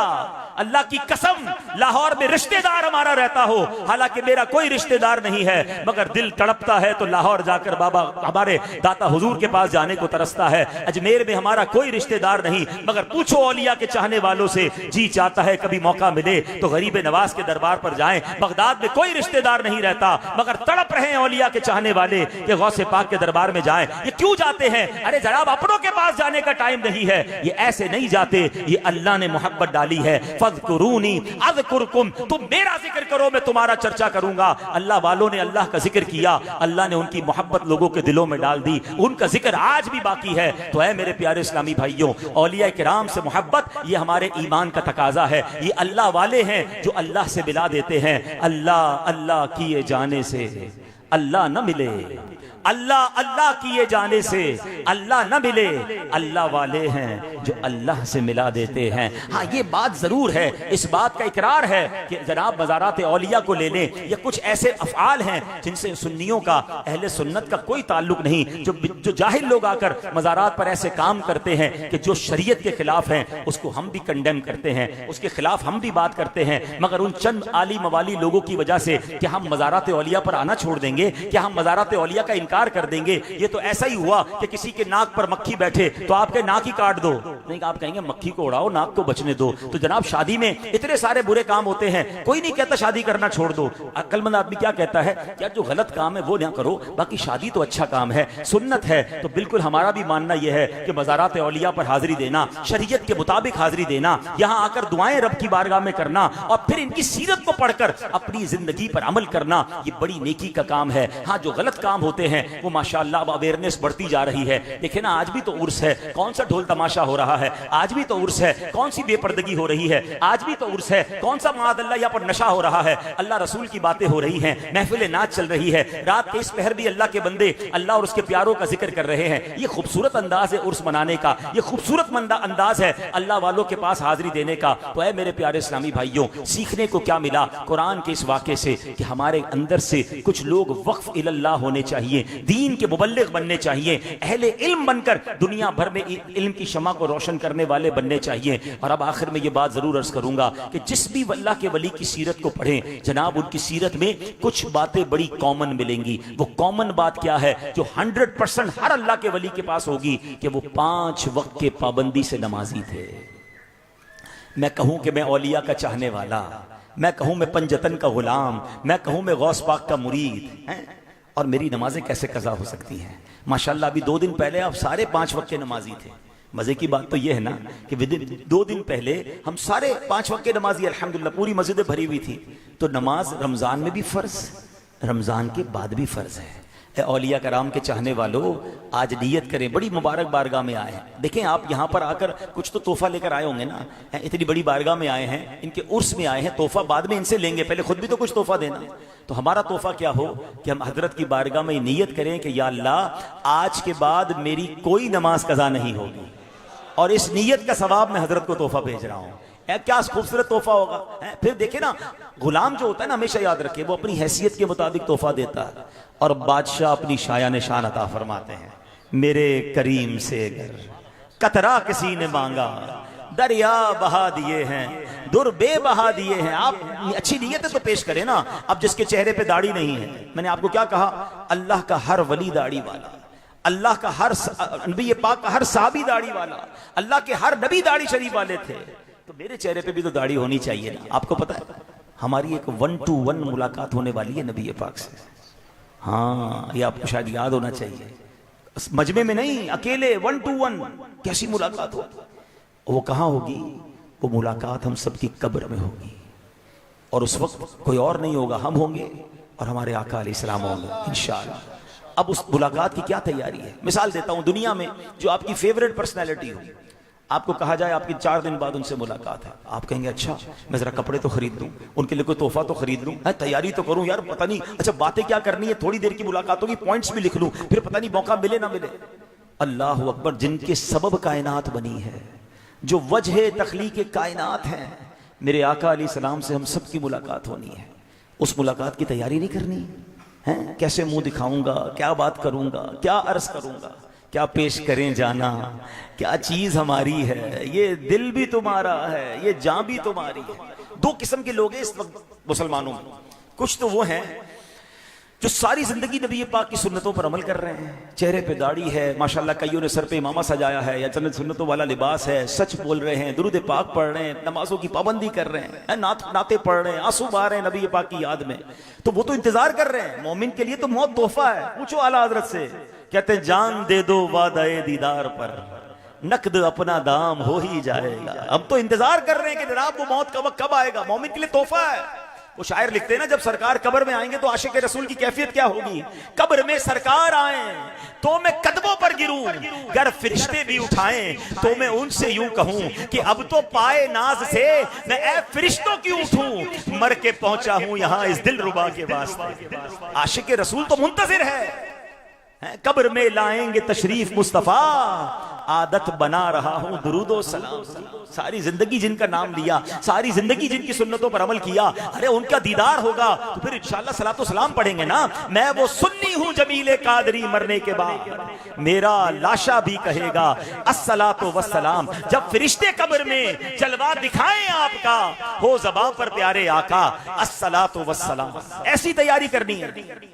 अल्लाह की कसम लाहौर में रिश्तेदार हमारा रहता हो, हालांकि मेरा कोई रिश्तेदार नहीं है, मगर दिल तड़पता है तो लाहौर जाकर बाबा हमारे दाता हुजूर के पास जाने को तरसता है। अजमेर में हमारा कोई रिश्तेदार नहीं, मगर पूछो औलिया के चाहने वालों से, जी चाहता है कभी मौका मिले तो गरीब नवाज के दरबार पर जाएं। बगदाद में कोई रिश्तेदार नहीं रहता, मगर तड़प रहे हैं औलिया के चाहने वाले कि गौसे पाक के दरबार में जाएं। ये क्यों जाते हैं? अरे जनाब अपनों के पास जाने का टाइम नहीं है, ये ऐसे नहीं जाते। ये अल्लाह ने मोहब्बत डाली है। फज़कुरूनी अज़कुरुकुम, तुम मेरा जिक्र करो मैं तुम्हारा चर्चा करूंगा। अल्लाह वालों ने अल्लाह का जिक्र किया, अल्लाह ने उनकी मोहब्बत लोगों के दिलों में डाल दी, उनका जिक्र आज भी बाकी है। तो है मेरे प्यारे इस्लामी भाइयों, औलिया किराम से मोहब्बत ये हमारे ईमान का तकाजा है। ये अल्लाह वाले हैं जो अल्लाह से मिला देते हैं। अल्लाह अल्लाह किए जाने से अल्लाह न मिले, अल्लाह अल्लाह किए जाने से अल्लाह न मिले। अल्लाह वाले हैं जो अल्लाह से मिला देते हैं। हाँ ये बात जरूर है, इस बात का इकरार है कि जनाब मज़ारात औलिया को ले लें, ये कुछ ऐसे अफ़आल हैं जिनसे सुन्नियों का, अहले सुन्नत का कोई ताल्लुक नहीं। जो जाहिल लोग आकर मज़ारात पर ऐसे काम करते हैं कि जो शरीयत के खिलाफ हैं, उसको हम भी कंडेम करते हैं, उसके खिलाफ हम भी बात करते हैं। मगर उन चंद आली मवाली लोगों की वजह से क्या हम मज़ारात औलिया पर आना छोड़ देंगे? क्या हम मज़ारात औलिया का इनकार कर देंगे? ये तो ऐसा ही हुआ कि किसी के नाक पर मक्खी बैठे तो आपके नाक ही काट दो, नहीं आप कहेंगे मक्खी को उड़ाओ नाक को बचने दो। तो जनाब शादी में इतने सारे बुरे काम होते हैं, कोई नहीं कहता शादी करना छोड़ दो। अक्लमंद आदमी क्या कहता है, क्या जो गलत काम है वो ना करो, बाकी शादी तो अच्छा काम है, सुन्नत है। तो बिल्कुल हमारा भी मानना यह है कि मज़ारात औलिया पर हाजिरी देना, शरीयत के मुताबिक हाजिरी देना, यहाँ आकर दुआएं रब की बारगाह में करना और फिर इनकी सीरत को पढ़कर अपनी जिंदगी पर अमल करना, ये बड़ी नेकी का काम है। हाँ जो गलत काम होते हैं वो माशाअल्लाह अब अवेयरनेस बढ़ती जा रही है। देखिए ना आज भी तो उर्स है, कौन सा ढोल तमाशा हो रहा है, आज भी तो उर्स है, कौन सी बेपर्दगी हो रही है, आज भी तो उर्स है, कौन सा माअल्लाह यहाँ पर नशा हो रहा है, अल्लाह रसूल की बातें हो रही हैं, महफिल नाच चल रही है, रात के इस पहर भी अल्लाह के बंदे अल्लाह और उसके प्यारों का जिक्र कर रहे हैं। ये खूबसूरत अंदाज है उर्स मनाने का, ये खूबसूरत अंदाज है अल्लाह वालों के पास हाजिरी देने का। तो है मेरे प्यारे इस्लामी भाइयों, सीखने को क्या मिला कुरान के इस वाक़े से कि हमारे अंदर से कुछ लोग वक्फ इल्लाह होने चाहिए, दीन के मुबल्लिग बनने चाहिए, अहले इल्म बनकर दुनिया भर में इल्म की शमा को रोशन करने वाले बनने चाहिए। और अब आखिर में ये बात जरूर अर्ज करूंगा कि जिस भी अल्लाह के वली की सीरत को पढ़ें जनाब, उनकी सीरत में कुछ बातें बड़ी कॉमन मिलेंगी। वो कॉमन बात क्या है जो 100% हर अल्लाह के वली के पास होगी कि वो 5 वक्त के पाबंदी से नमाजी थे। मैं कहूं कि मैं औलिया का चाहने वाला, मैं कहूँ मैं पंजतन का गुलाम, मैं कहूँ मैं गौस पाक का मुरीद हैं, और मेरी नमाजें कैसे कज़ा हो सकती हैं? माशाल्लाह अभी 2 दिन पहले आप सारे 5 वक्त के नमाजी थे। मज़े की बात तो यह है ना कि विदिन 2 दिन पहले हम सारे 5 वक्त के नमाजी अल्हम्दुलिल्लाह पूरी मस्जिदें भरी हुई थी। तो नमाज रमज़ान में भी फ़र्ज़, रमज़ान के बाद भी फ़र्ज़ है। औलिया कराम के चाहने वालों, आज नियत करें, बड़ी मुबारक बारगाह में आए हैं। देखें आप यहाँ पर आकर कुछ तो तोहफा लेकर आए होंगे ना, इतनी बड़ी बारगाह में आए हैं, इनके उर्स में आए हैं, तोहफा बाद में इनसे लेंगे, पहले खुद भी तो कुछ तोहफा देना। तो हमारा तोहफा क्या हो कि हम हजरत की बारगाह में नियत करें कि या अल्लाह आज के बाद मेरी कोई नमाज कज़ा नहीं होगी, और इस नियत का सवाब मैं हजरत को तोहफा भेज रहा हूँ। क्या खूबसूरत तोहफा होगा। फिर देखे ना, गुलाम जो होता है ना, हमेशा याद रखे, वो अपनी हैसियत के मुताबिक तोहफा देता है, और बादशाह अपनी शायान शान अता फरमाते हैं। मेरे करीम से अगर कतरा किसी ने मांगा, दरिया बहा दिए हैं, दुर्बे बहा दिए हैं। आप अच्छी नीयत तो पेश करें ना। अब जिसके चेहरे पे दाढ़ी नहीं है, मैंने आपको क्या कहा, अल्लाह का हर वली दाढ़ी वाला, अल्लाह का हर नबी पाक का हर साहबी दाढ़ी वाला, अल्लाह के हर नबी दाढ़ी शरीफ वाले थे। तो मेरे चेहरे पे भी तो दाढ़ी होनी चाहिए ना। आपको पता है हमारी एक 1-to-1 मुलाकात होने वाली है नबी पाक से। हाँ, ये आपको शायद याद होना चाहिए। मजमे में नहीं, अकेले 1-to-1 कैसी मुलाकात हो। वो कहाँ होगी? वो मुलाकात हम सबकी कब्र में होगी, और उस वक्त कोई और नहीं होगा, हम होंगे और हमारे आका अलैहिस्सलाम होंगे इंशाअल्लाह। अब उस मुलाकात की क्या तैयारी है? मिसाल देता हूं, दुनिया में जो आपकी फेवरेट पर्सनैलिटी हो, आपको कहा जाए आपकी 4 दिन बाद उनसे मुलाकात है, आप कहेंगे अच्छा मैं जरा कपड़े तो खरीद लूं, उनके लिए कोई तोहफा तो खरीद लूं, तैयारी तो करूं यार, पता नहीं अच्छा बातें क्या करनी है, थोड़ी देर की मुलाकात होगी, पॉइंट्स भी लिख लूं, फिर पता नहीं मौका मिले ना मिले। अल्लाह अकबर, जिनके सबब कायनात बनी है, जो वजह तख्लीक कायनात है, मेरे आका अलैहिस्सलाम से हम सब की मुलाकात होनी है। उस मुलाकात की तैयारी नहीं करनी है? कैसे मुंह दिखाऊंगा, क्या बात करूंगा, क्या अर्ज करूंगा, क्या पेश करें जाना, क्या चीज हमारी है, ये दिल भी तुम्हारा है, ये जान भी तुम्हारी है। 2 किस्म के लोग हैं इस वक्त मुसलमानों में। कुछ तो वो हैं जो सारी जिंदगी नबी पाक की सुन्नतों पर अमल कर रहे हैं, चेहरे पे दाढ़ी है माशाल्लाह, कईयों ने सर पे इमामा सजाया है या चंद सुन्नतों वाला लिबास है, सच बोल रहे हैं, दुरूद पाक पढ़ रहे हैं, नमाजों की पाबंदी कर रहे हैं, नाते पढ़ रहे हैं, आंसू बहा रहे हैं नबी पाक की याद में। तो वो तो इंतजार कर रहे हैं। मोमिन के लिए तो मौत तोहफा है। पूछो आला हजरत से, कहते हैं जान दे दो वादाए दीदार पर, नकद अपना दाम हो ही जाएगा। अब तो इंतजार कर रहे हैं कि जनाब वो मौत का वक्त कब आएगा। मोमिन के लिए तोहफा है। वो शायर लिखते हैं ना, जब सरकार कब्र में आएंगे तो आशिक रसूल की कैफियत क्या होगी। कब्र में सरकार आए तो मैं कदमों पर गिरूं, अगर फरिश्ते भी उठाएं तो मैं उनसे यूं कहूं कि अब तो पाए नाज से मैं ऐ फरिश्तों की उठूं, मर के पहुंचा हूं यहां इस दिल रुबा के वास्ते। आशिक रसूल तो मुंतजिर है। कब्र में लाएंगे तशरीफ मुस्तफा, आदत बना रहा हूं दुरूदो सलाम। सारी जिंदगी जिनका नाम लिया, सारी जिंदगी जिनकी सुन्नतों पर अमल किया, अरे उनका दीदार होगा तो फिर इंशाअल्लाह सलातो सलाम पढ़ेंगे ना। मैं वो सुन्नी हूं जमीले कादरी, मरने के बाद मेरा लाशा भी कहेगा अस्सलातो वस्सलाम। जब फरिश्ते कब्र में जलवा दिखाएं आपका, हो ज़बां पर प्यारे आका अस्सलातो वस्सलाम। ऐसी तैयारी करनी है।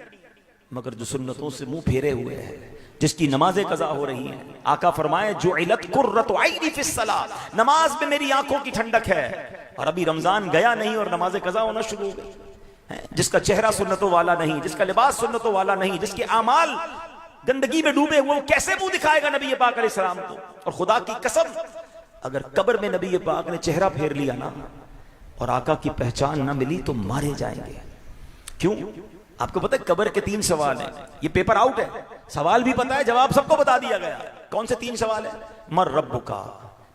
मगर जो सुन्नतों से मुंह फेरे हुए हैं, जिसकी नमाजें कज़ा हो रही हैं, आका फरमाए जो इलत कुर्रतु ऐनी फिस्सलाह, नमाज में मेरी आंखों की ठंडक है। और अभी रमजान गया नहीं और नमाजें कज़ा होना शुरू हो गई। जिसका चेहरा सुन्नतों वाला नहीं, जिसका लिबास सुन्नतों वाला नहीं, जिसके आमाल गंदगी में डूबे हुए, वो कैसे मुंह दिखाएगा नबी पाक अलैहिस्सलाम को। और खुदा की कसम, अगर कब्र में नबी पाक ने चेहरा फेर लिया ना और आका की पहचान ना मिली तो मारे जाएंगे। क्यों? आपको पता है कब्र के 3 सवाल हैं। ये पेपर आउट है, सवाल भी पता है, जवाब सबको बता दिया गया। कौन से 3 सवाल है? मर रब्बुका,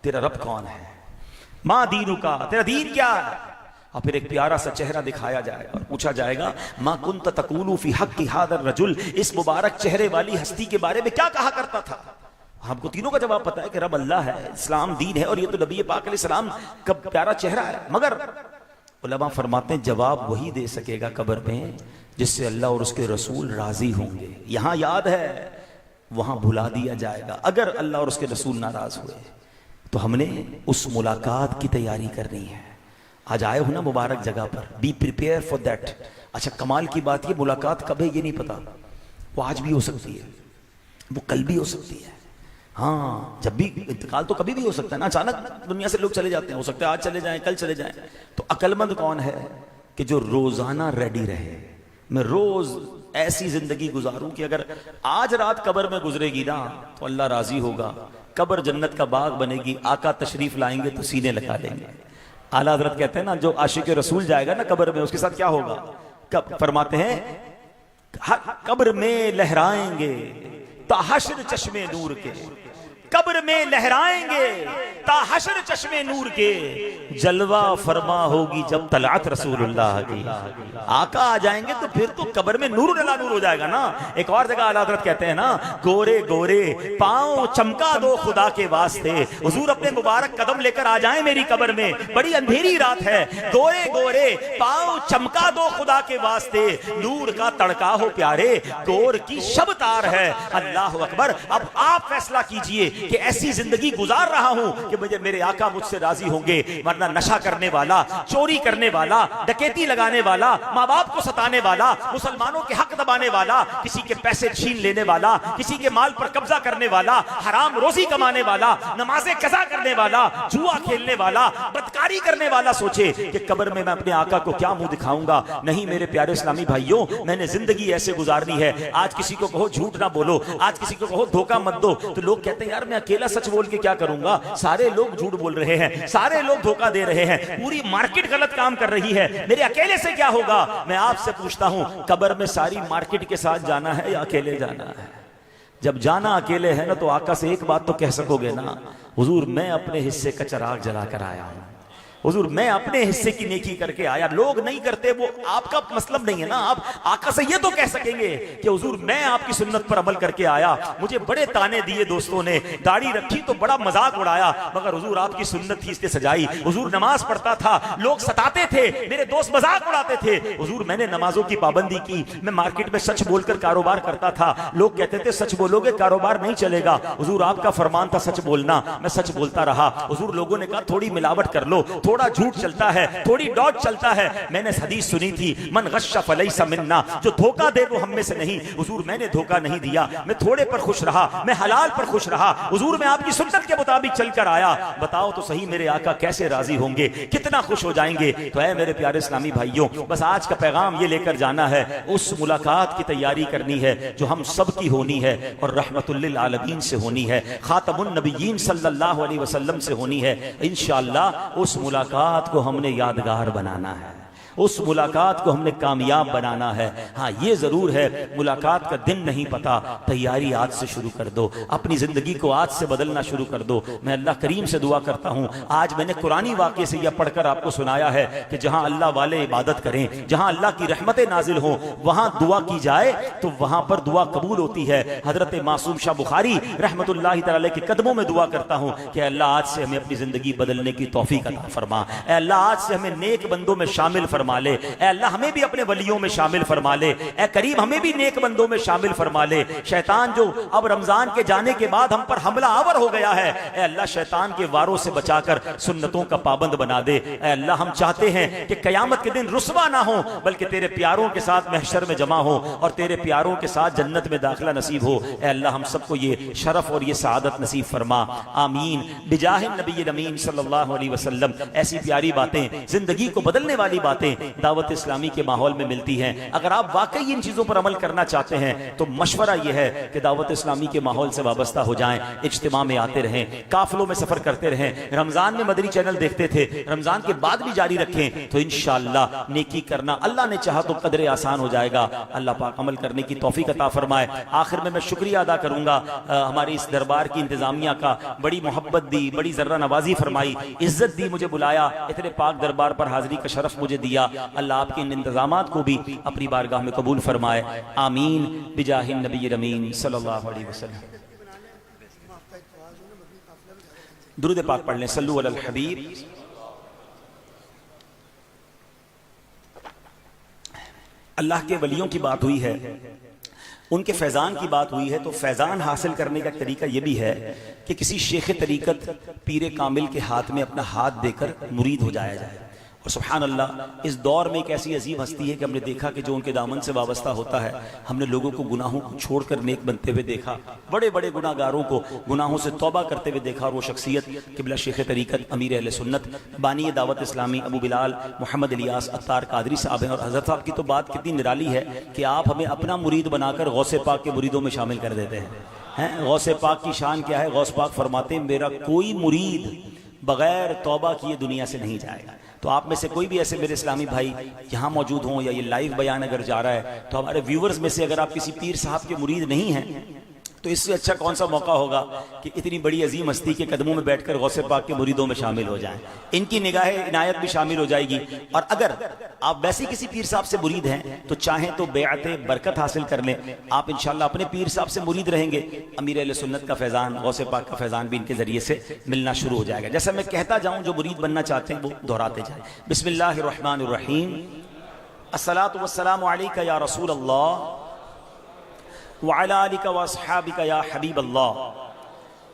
तेरा रब कौन है, मां दीनुका, तेरा दीन क्या है, और फिर एक प्यारा सा चेहरा दिखाया जाएगा और पूछा जाएगा मां कुंत तकूलु फी हक्की हादर रजुल, इस मुबारक चेहरे वाली हस्ती के बारे में क्या कहा करता था। हमको तीनों का जवाब पता है कि रब अल्लाह है, इस्लाम दीन है, और ये तो नबी पाक अलैहिस्सलाम का प्यारा चेहरा है। मगर उलमा फरमाते हैं जवाब वही दे सकेगा कब्र में जिससे अल्लाह और उसके रसूल राजी होंगे। यहां याद है, वहां भुला दिया जाएगा। अगर अल्लाह और उसके रसूल नाराज हुए तो हमने उस मुलाकात की तैयारी करनी है। आज आए हो ना मुबारक जगह पर, बी प्रिपेयर फॉर दैट। अच्छा कमाल की बात, ये मुलाकात कब है ये नहीं पता, वो आज भी हो सकती है, वो कल भी हो सकती है। हाँ, जब भी इंतकाल तो कभी भी हो सकता है ना, अचानक दुनिया से लोग चले जाते हैं, हो सकता है आज चले जाएं, कल चले जाएं। तो अक्लमंद कौन है कि जो रोजाना रेडी रहे, मैं रोज ऐसी जिंदगी गुजारूं कि अगर आज रात कब्र में गुजरेगी ना तो अल्लाह राजी होगा, कब्र जन्नत का बाग बनेगी, आका तशरीफ लाएंगे तो सीने लगा लेंगे। आला हजरत कहते हैं ना, जो आशिक रसूल जाएगा ना कब्र में, उसके साथ क्या होगा? कब फरमाते हैं, कब्र में लहराएंगे ताहशर चश्मे नूर के, कब्र में लहराएंगे ताहशर चश्मे नूर के, जलवा फरमा होगी जब तलात रसूलुल्लाह की। आका आ जाएंगे तो फिर तो कब्र में नूर अला नूर हो जाएगा ना। एक और जगह आला हज़रत कहते हैं ना, गोरे गोरे पांव चमका दो खुदा के वास्ते, हुजूर अपने मुबारक कदम लेकर आ जाएं मेरी कब्र में, बड़ी अंधेरी रात है, गोरे गोरे पांव चमका दो खुदा के वास्ते, नूर का तड़का हो प्यारे, गोर की शब तार है। अल्लाह अकबर। अब आप फैसला कीजिए कि ऐसी जिंदगी गुजार रहा हूं कि मुझे मेरे आका मुझसे राजी होंगे, वरना नशा करने वाला, चोरी करने वाला, डकैती लगाने वाला, माँ बाप को सताने वाला, मुसलमानों के हक दबाने वाला, किसी के पैसे छीन लेने वाला, किसी के माल पर कब्जा करने वाला, हराम रोजी कमाने वाला, नमाजें कज़ा करने वाला, जुआ खेलने वाला, बदकारी करने वाला सोचे कि कब्र में मैं अपने आका को क्या मुंह दिखाऊंगा। नहीं मेरे प्यारे इस्लामी भाइयों, मैंने जिंदगी ऐसे गुजारनी है। आज किसी को कहो झूठ ना बोलो, आज किसी को कहो धोखा मत दो, तो लोग कहते हैं यार मैं अकेला सच बोल के क्या करूंगा, सारे लोग झूठ बोल रहे हैं, सारे लोग धोखा दे रहे हैं, पूरी मार्केट गलत काम कर रही है, मेरे अकेले से क्या होगा। मैं आपसे पूछता हूं, कब्र में सारी मार्केट के साथ जाना है या अकेले जाना है? जब जाना अकेले है ना तो आका से एक बात तो कह सकोगे ना, हुजूर मैं अपने हिस्से का चिराग जला कर आया हूं, हुजूर मैं अपने हिस्से की नेकी करके आया। लोग नहीं करते वो आपका मतलब नहीं है ना, आप आका से ये तो कह सकेंगे कि हुजूर मैं आपकी सुन्नत पर अमल करके आया, मुझे बड़े ताने दिए दोस्तों ने, दाढ़ी रखी तो बड़ा मजाक उड़ाया, मगर हुजूर आपकी सुन्नत थी इसलिए सजाई। हुजूर नमाज पढ़ता था, लोग सताते थे, मेरे दोस्त मजाक उड़ाते थे, हुजूर मैंने नमाजों की पाबंदी की, मैं मार्केट में सच बोलकर कारोबार करता था, लोग कहते थे सच बोलोगे कारोबार नहीं चलेगा, हुजूर आपका फरमान था सच बोलना, मैं सच बोलता रहा। हुजूर लोगों ने कहा थोड़ी मिलावट कर लो, थोड़ा झूठ चलता है, थोड़ी डॉट चलता है, मैंने हदीस सुनी थी, मन गश्शा फलैसा मिन्ना, जो धोखा दे वो हम में से नहीं। हुजूर मैंने धोखा नहीं दिया, मैं थोड़े पर खुश रहा, मैं हलाल पर खुश रहा, हुजूर मैं आपकी सुन्नत के मुताबिक चलकर आया। बताओ तो सही मेरे आका कैसे राजी होंगे, कितना खुश हो जाएंगे। तो है मेरे प्यारे इस्लामी भाइयों, बस आज का पैगाम ये लेकर जाना है, उस मुलाकात की तैयारी करनी है जो हम सब की होनी है और रहमतुल्लिल आलमीन से होनी है, खातमुन नबिय्यीन सल्लल्लाहु अलैहि वसल्लम से होनी है। इंशाअल्लाह उस मुलाकात को हमने यादगार बनाना है, उस मुलाकात को हमने कामयाब बनाना है। हाँ ये जरूर है, मुलाकात का दिन नहीं पता, तैयारी आज से शुरू कर दो, अपनी जिंदगी को आज से बदलना शुरू कर दो। मैं अल्लाह करीम से दुआ करता हूँ, आज मैंने कुरानी वाक़े से यह पढ़कर आपको सुनाया है कि जहाँ अल्लाह वाले इबादत करें, जहाँ अल्लाह की रहमतें नाजिल हों, वहाँ दुआ की जाए तो वहाँ पर दुआ कबूल होती है। हजरत मासूम शाह बुखारी रहमतुल्लाहि तआला के कदमों में दुआ करता हूँ कि अल्लाह आज से हमें अपनी जिंदगी बदलने की तौफीक अता फरमा, अल्लाह आज से हमें नेक बंदों में शामिल फरमा ले, अल्लाह हमें भी अपने वलियों में शामिल फरमा ले, ए करीम हमें भी नेक बंदों में शामिल फरमा ले। शैतान जो अब रमजान के जाने के बाद हम पर हमला आवर हो गया है, ए अल्लाह शैतान के वारों से बचाकर सुन्नतों का पाबंद बना दे। ए अल्लाह हम चाहते हैं कि कयामत के दिन रुस्वा ना हो, बल्कि तेरे प्यारों के साथ महशर में जमा हो और तेरे प्यारों के साथ जन्नत में दाखिला नसीब हो। ए अल्लाह हम सबको ये शरफ और ये सआदत नसीब फरमा, आमीन बिजाह नबी अमीन सल्लल्लाहु अलैहि वसल्लम। ऐसी प्यारी बातें, जिंदगी को बदलने वाली बातें दावत इस्लामी के माहौल में मिलती हैं। अगर आप वाकई इन चीजों पर अमल करना चाहते हैं तो मशवरा यह है कि दावत इस्लामी के माहौल से वाबस्ता हो जाएं, इज्तिमा में आते रहें, काफिलों में सफर करते रहें। रमजान में मदनी चैनल देखते थे, रमजान के बाद भी जारी रखें तो इंशाअल्लाह नेकी करना अल्लाह ने चाहा तो कदरे आसान हो जाएगा। अल्लाह पाक अमल करने की तौफीक अता फरमाए। आखिर में मैं शुक्रिया अदा करूंगा हमारी इस दरबार की इंतजामिया का, बड़ी मोहब्बत दी, बड़ी जर्रा नवाजी फरमाई, इज्जत दी, मुझे बुलाया, इतने पाक दरबार पर हाजिरी का शरफ मुझे दिया। अल्लाह आपके इन इंतजामात को भी अपनी बारगाह में कबूल फरमाए, आमीन बिजाहिन नबी अमीन सल्लल्लाहु अलैहि वसल्लम। दुरूद पाक पढ़ लें, सल्लु अलल हबीब। अल्लाह के वलियों की बात हुई है, उनके फैज़ान की बात हुई है, तो फैज़ान हासिल करने का तरीका यह भी है कि किसी शेख तरीकत पीर कामिल के हाथ में अपना हाथ देकर मुरीद हो जाया जाए और सुभान अल्लाह, इस दौर में एक ऐसी अजीब हस्ती है कि हमने देखा कि जो उनके दामन से वाबस्ता होता है, हमने लोगों को गुनाहों को छोड़कर नेक बनते हुए देखा, बड़े बड़े गुनाहगारों को गुनाहों से तौबा करते हुए देखा। और वो शख्सियत किबला शेख तरीक़त अमीर अहले सुन्नत बानी दावत इस्लामी अबू बिलाल मोहम्मद इलियास अत्तार कादरी साहब हैं। और हज़रत साहब की तो बात कितनी निराली है कि आप हमें अपना मुरीद बनाकर गौसे पाक के मुरीदों में शामिल कर देते हैं। गौसे पाक की शान क्या है? गौस पाक फरमाते हैं, मेरा कोई मुरीद बगैर तौबा किए दुनिया से नहीं जाएगा। तो आप में से कोई भी ऐसे मेरे इस्लामी भाई यहाँ मौजूद हों या ये लाइव बयान अगर जा रहा है, तो हमारे व्यूवर्स में से अगर आप किसी पीर साहब के मुरीद नहीं हैं, तो इससे अच्छा कौन सा मौका होगा कि इतनी बड़ी अजीम हस्ती के कदमों में बैठकर गौसे पाक के मुरीदों में शामिल हो जाएं। इनकी निगाह इनायत भी शामिल हो जाएगी। और अगर आप वैसे किसी पीर साहब से मुरीद हैं तो चाहें तो बेअते बरकत हासिल कर लें। आप इंशाल्लाह अपने पीर साहब से मुरीद रहेंगे, अमीर अहले सुन्नत का फैज़ान, गौसे पाक का फैज़ान भी इनके ज़रिए से मिलना शुरू हो जाएगा। जैसा मैं कहता जाऊँ, जो मुरीद बनना चाहते हैं वो दोहराते जाएँ। बिस्मिल्लाहिर्रहमानिर्रहीम, अस्सलातु वस्सलामु अलैका या रसूल अल्लाह वअला आलिका व अस्हाबिका या हबीब अल्लाह,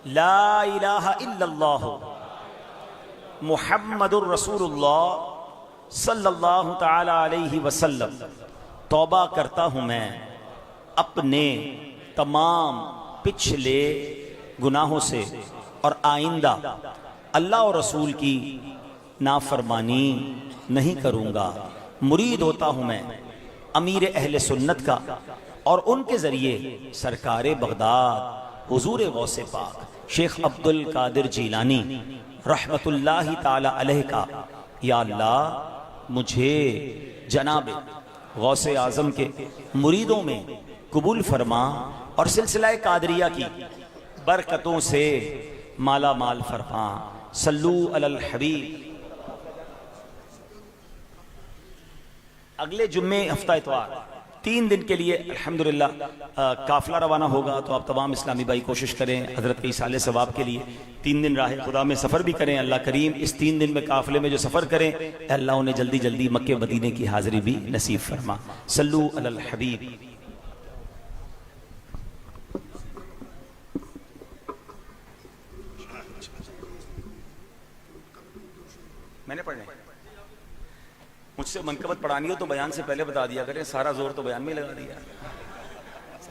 ला इलाहा इल्लल्लाह मुहम्मदुर रसूलुल्लाह सल्लल्लाहु तआला अलैहि वसल्लम। तौबा करता हूँ मैं अपने तमाम पिछले गुनाहों से और आइंदा अल्लाह और रसूल की नाफरमानी नहीं करूँगा। मुरीद होता हूँ मैं अमीर अहले सुन्नत का और उनके ज़रिए सरकारे बगदाद हुजूर गौसे पाक शेख अब्दुल कादिर जीलानी रहमतुल्लाहि ताला अलैह का, या अल्लाह मुझे जनाब गौसे आज़म के मुरीदों में कबूल फरमा और सिलसिला कादरिया की बरकतों से माला माल फरमा। सल्लू अलल हबीब। अगले जुम्मे हफ्ता इतवार 3 दिन के लिए अल्हम्दुलिल्लाह काफिला रवाना होगा। तो आप तमाम इस्लामी भाई कोशिश करें हज़रत के इसाले सवाब के लिए 3 दिन राह खुदा में सफ़र भी करें। अल्लाह करीम इस 3 दिन में काफिले में जो सफ़र करें, अल्लाह उन्हें जल्दी जल्दी मक्के मदीने की हाज़िरी भी नसीब फरमा। सल्लू अलल हबीब। मैंने पढ़ने मुझसे मनकबत पढ़ानी हो तो बयान से पहले बता दिया करें, सारा जोर तो बयान में लगा दिया।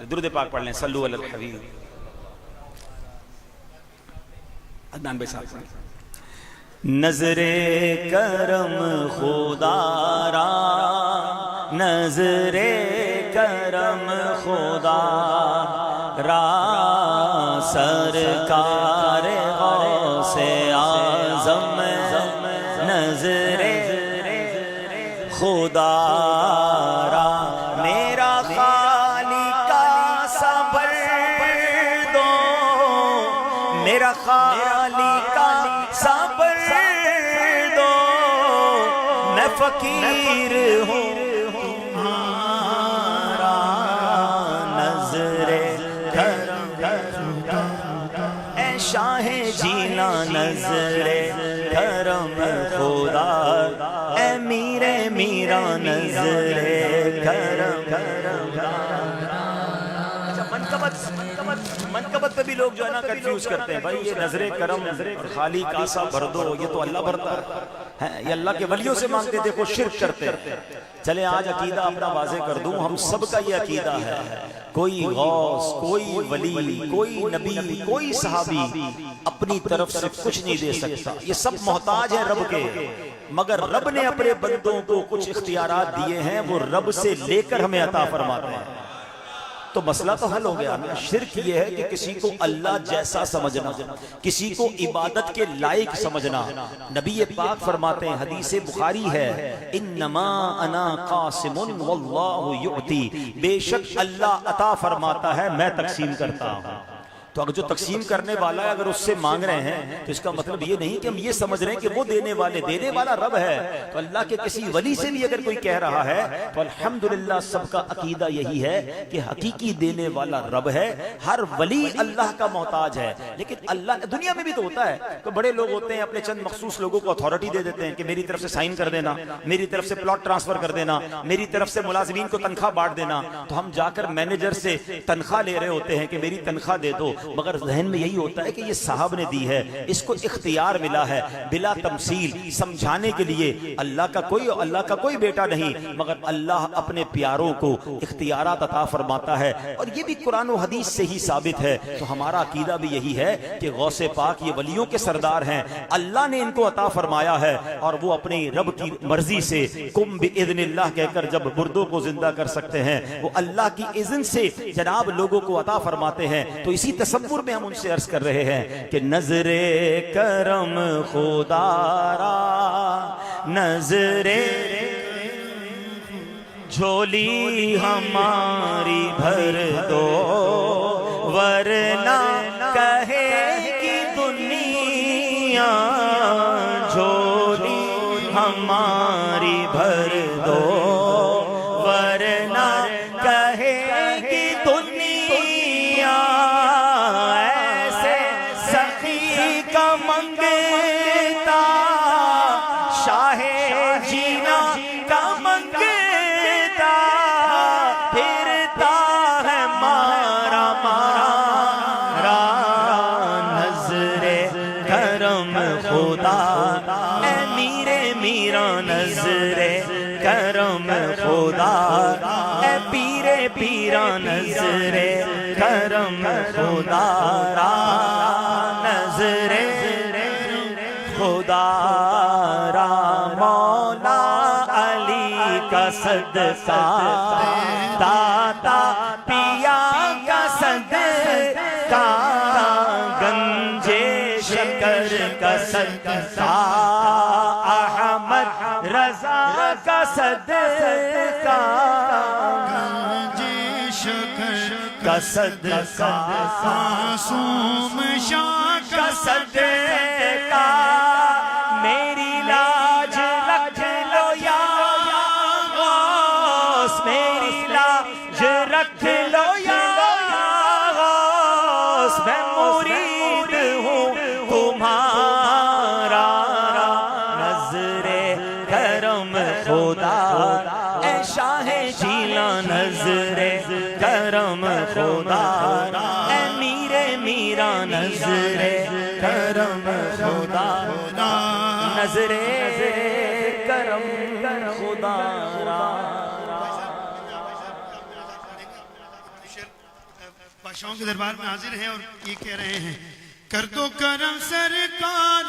दुरूद पाक पढ़ लें, सल्लू अलल हबीब। अदनान भाई साहब, नजरे करम खुदारा, नजरे करम खुदारा, सरकार गौसे आज़म नजरे खुदारा, मेरा खालिका सबर दो, मेरा खालिका सबर दो, मैं फकीर हूँ तुम्हारा, नजरे ऐ शाहे जीना, नजरे करम खुदा, ऐ मीरे मीरा, नजरे करम। अच्छा, मनकबत पे भी लोग जो है ना कंफ्यूज करते हैं, भाई ये नजरे करम और खाली कासा भर दो, ये तो अल्लाह भरता है, ये अल्लाह के वलियों से मांगते, देखो शिर्क करते हैं। चले आज अकीदा अपना वाज़े कर दूं, हम सब का ये अकीदा है, कोई गौस, कोई वली, कोई नबी, कोई सहाबी अपनी तरफ से कुछ नहीं दे सकता। ये सब मोहताज है रब के, मगर रब ने अपने बंदों को कुछ इख्तियारात दिए हैं, वो रब से लेकर हमें अता फरमाते हैं। तो मसला तो हल हो गया ना। शिर्क ये है कि किसी को अल्लाह जैसा समझना, किसी को इबादत के लायक समझना। नबी पाक फरमाते हैं, हदीस बुखारी है, इन्नमा अना कासिमुन वल्लाहु युअती, बेशक अल्लाह अता फरमाता है, मैं तकसीम करता हूँ। तो अगर जो तकसीम करने वाला है अगर उससे मांग रहे हैं तो इसका मतलब ये नहीं कि हम ये समझ रहे हैं कि वो देने वाला रब है। तो अल्लाह के किसी वली से भी अगर कोई कह रहा है तो अल्हम्दुलिल्लाह सबका अकीदा यही है कि हकीकी देने वाला रब है। हर वली अल्लाह का मोहताज है, लेकिन अल्लाह दुनिया में भी तो होता है। तो बड़े लोग होते हैं, अपने चंद मखसूस लोगों को अथॉरिटी दे देते हैं कि मेरी तरफ से साइन कर देना, मेरी तरफ से प्लॉट ट्रांसफर कर देना, मेरी तरफ से मुलाजिमीन को तनख्वाह बांट देना। तो हम जाकर मैनेजर से तनख्वाह ले रहे होते हैं कि मेरी तनख्वाह दे दो, मगर जहन में यही होता है कि ये साहब ने दी है, इसको इख्तियार मिला है बिला तमसील, समझाने के लिए। अल्लाह का कोई बेटा नहीं, मगर अल्लाह अपने प्यारों को इख्तियारात अता फरमाता है, और ये भी कुरान और हदीस से ही साबित है। तो हमारा अकीदा भी यही है कि गौसे पाक ये वलियों के सरदार हैं, अल्लाह ने इनको अता फरमाया है, और वो अपने रब की मर्जी से कुम बिइज़्निल्लाह कहकर जब मुर्दों को जिंदा कर सकते हैं, वो अल्लाह की इज़्न से जनाब लोगों को अता फरमाते हैं। तो इसी तसव्वुर में हम उनसे अर्ज कर रहे हैं कि नजरे करम खुदारा, नजरे झोली हमारी भर दो, वरना कहेगी दुनिया झोली हमारी भर दो, वरना कहेगी दुनिया ऐसे सखी का मंगता, शाहे जीना का मंगता, फिरता है मारा मारा। नजरे करम खुदा ए मीरे मीरा, नजरे करम खुदा ए पीरे पीरा, नजरे करम खुदा, नजरे खुदा मौला अली का सदका, दाता पिया का सदका, गंजे शकर का सदका, अहमद रजा का सदका, गंजे शकर का सदका, मासूम शाह का सदका, मेरी लाज रख लो या गौस, मेरी लाज रख लो या गौस, मैं मुरीद हूँ तुम्हारा। नजरे करम खुदा ए शाहे जीला, नजरे करम खुदा ए मीरे मीरा, नजरे करम खुदा, नजरे करम खुदा। बादशाहों के दरबार में हाजिर हैं और ये कह रहे हैं, कर दो करम सरकार।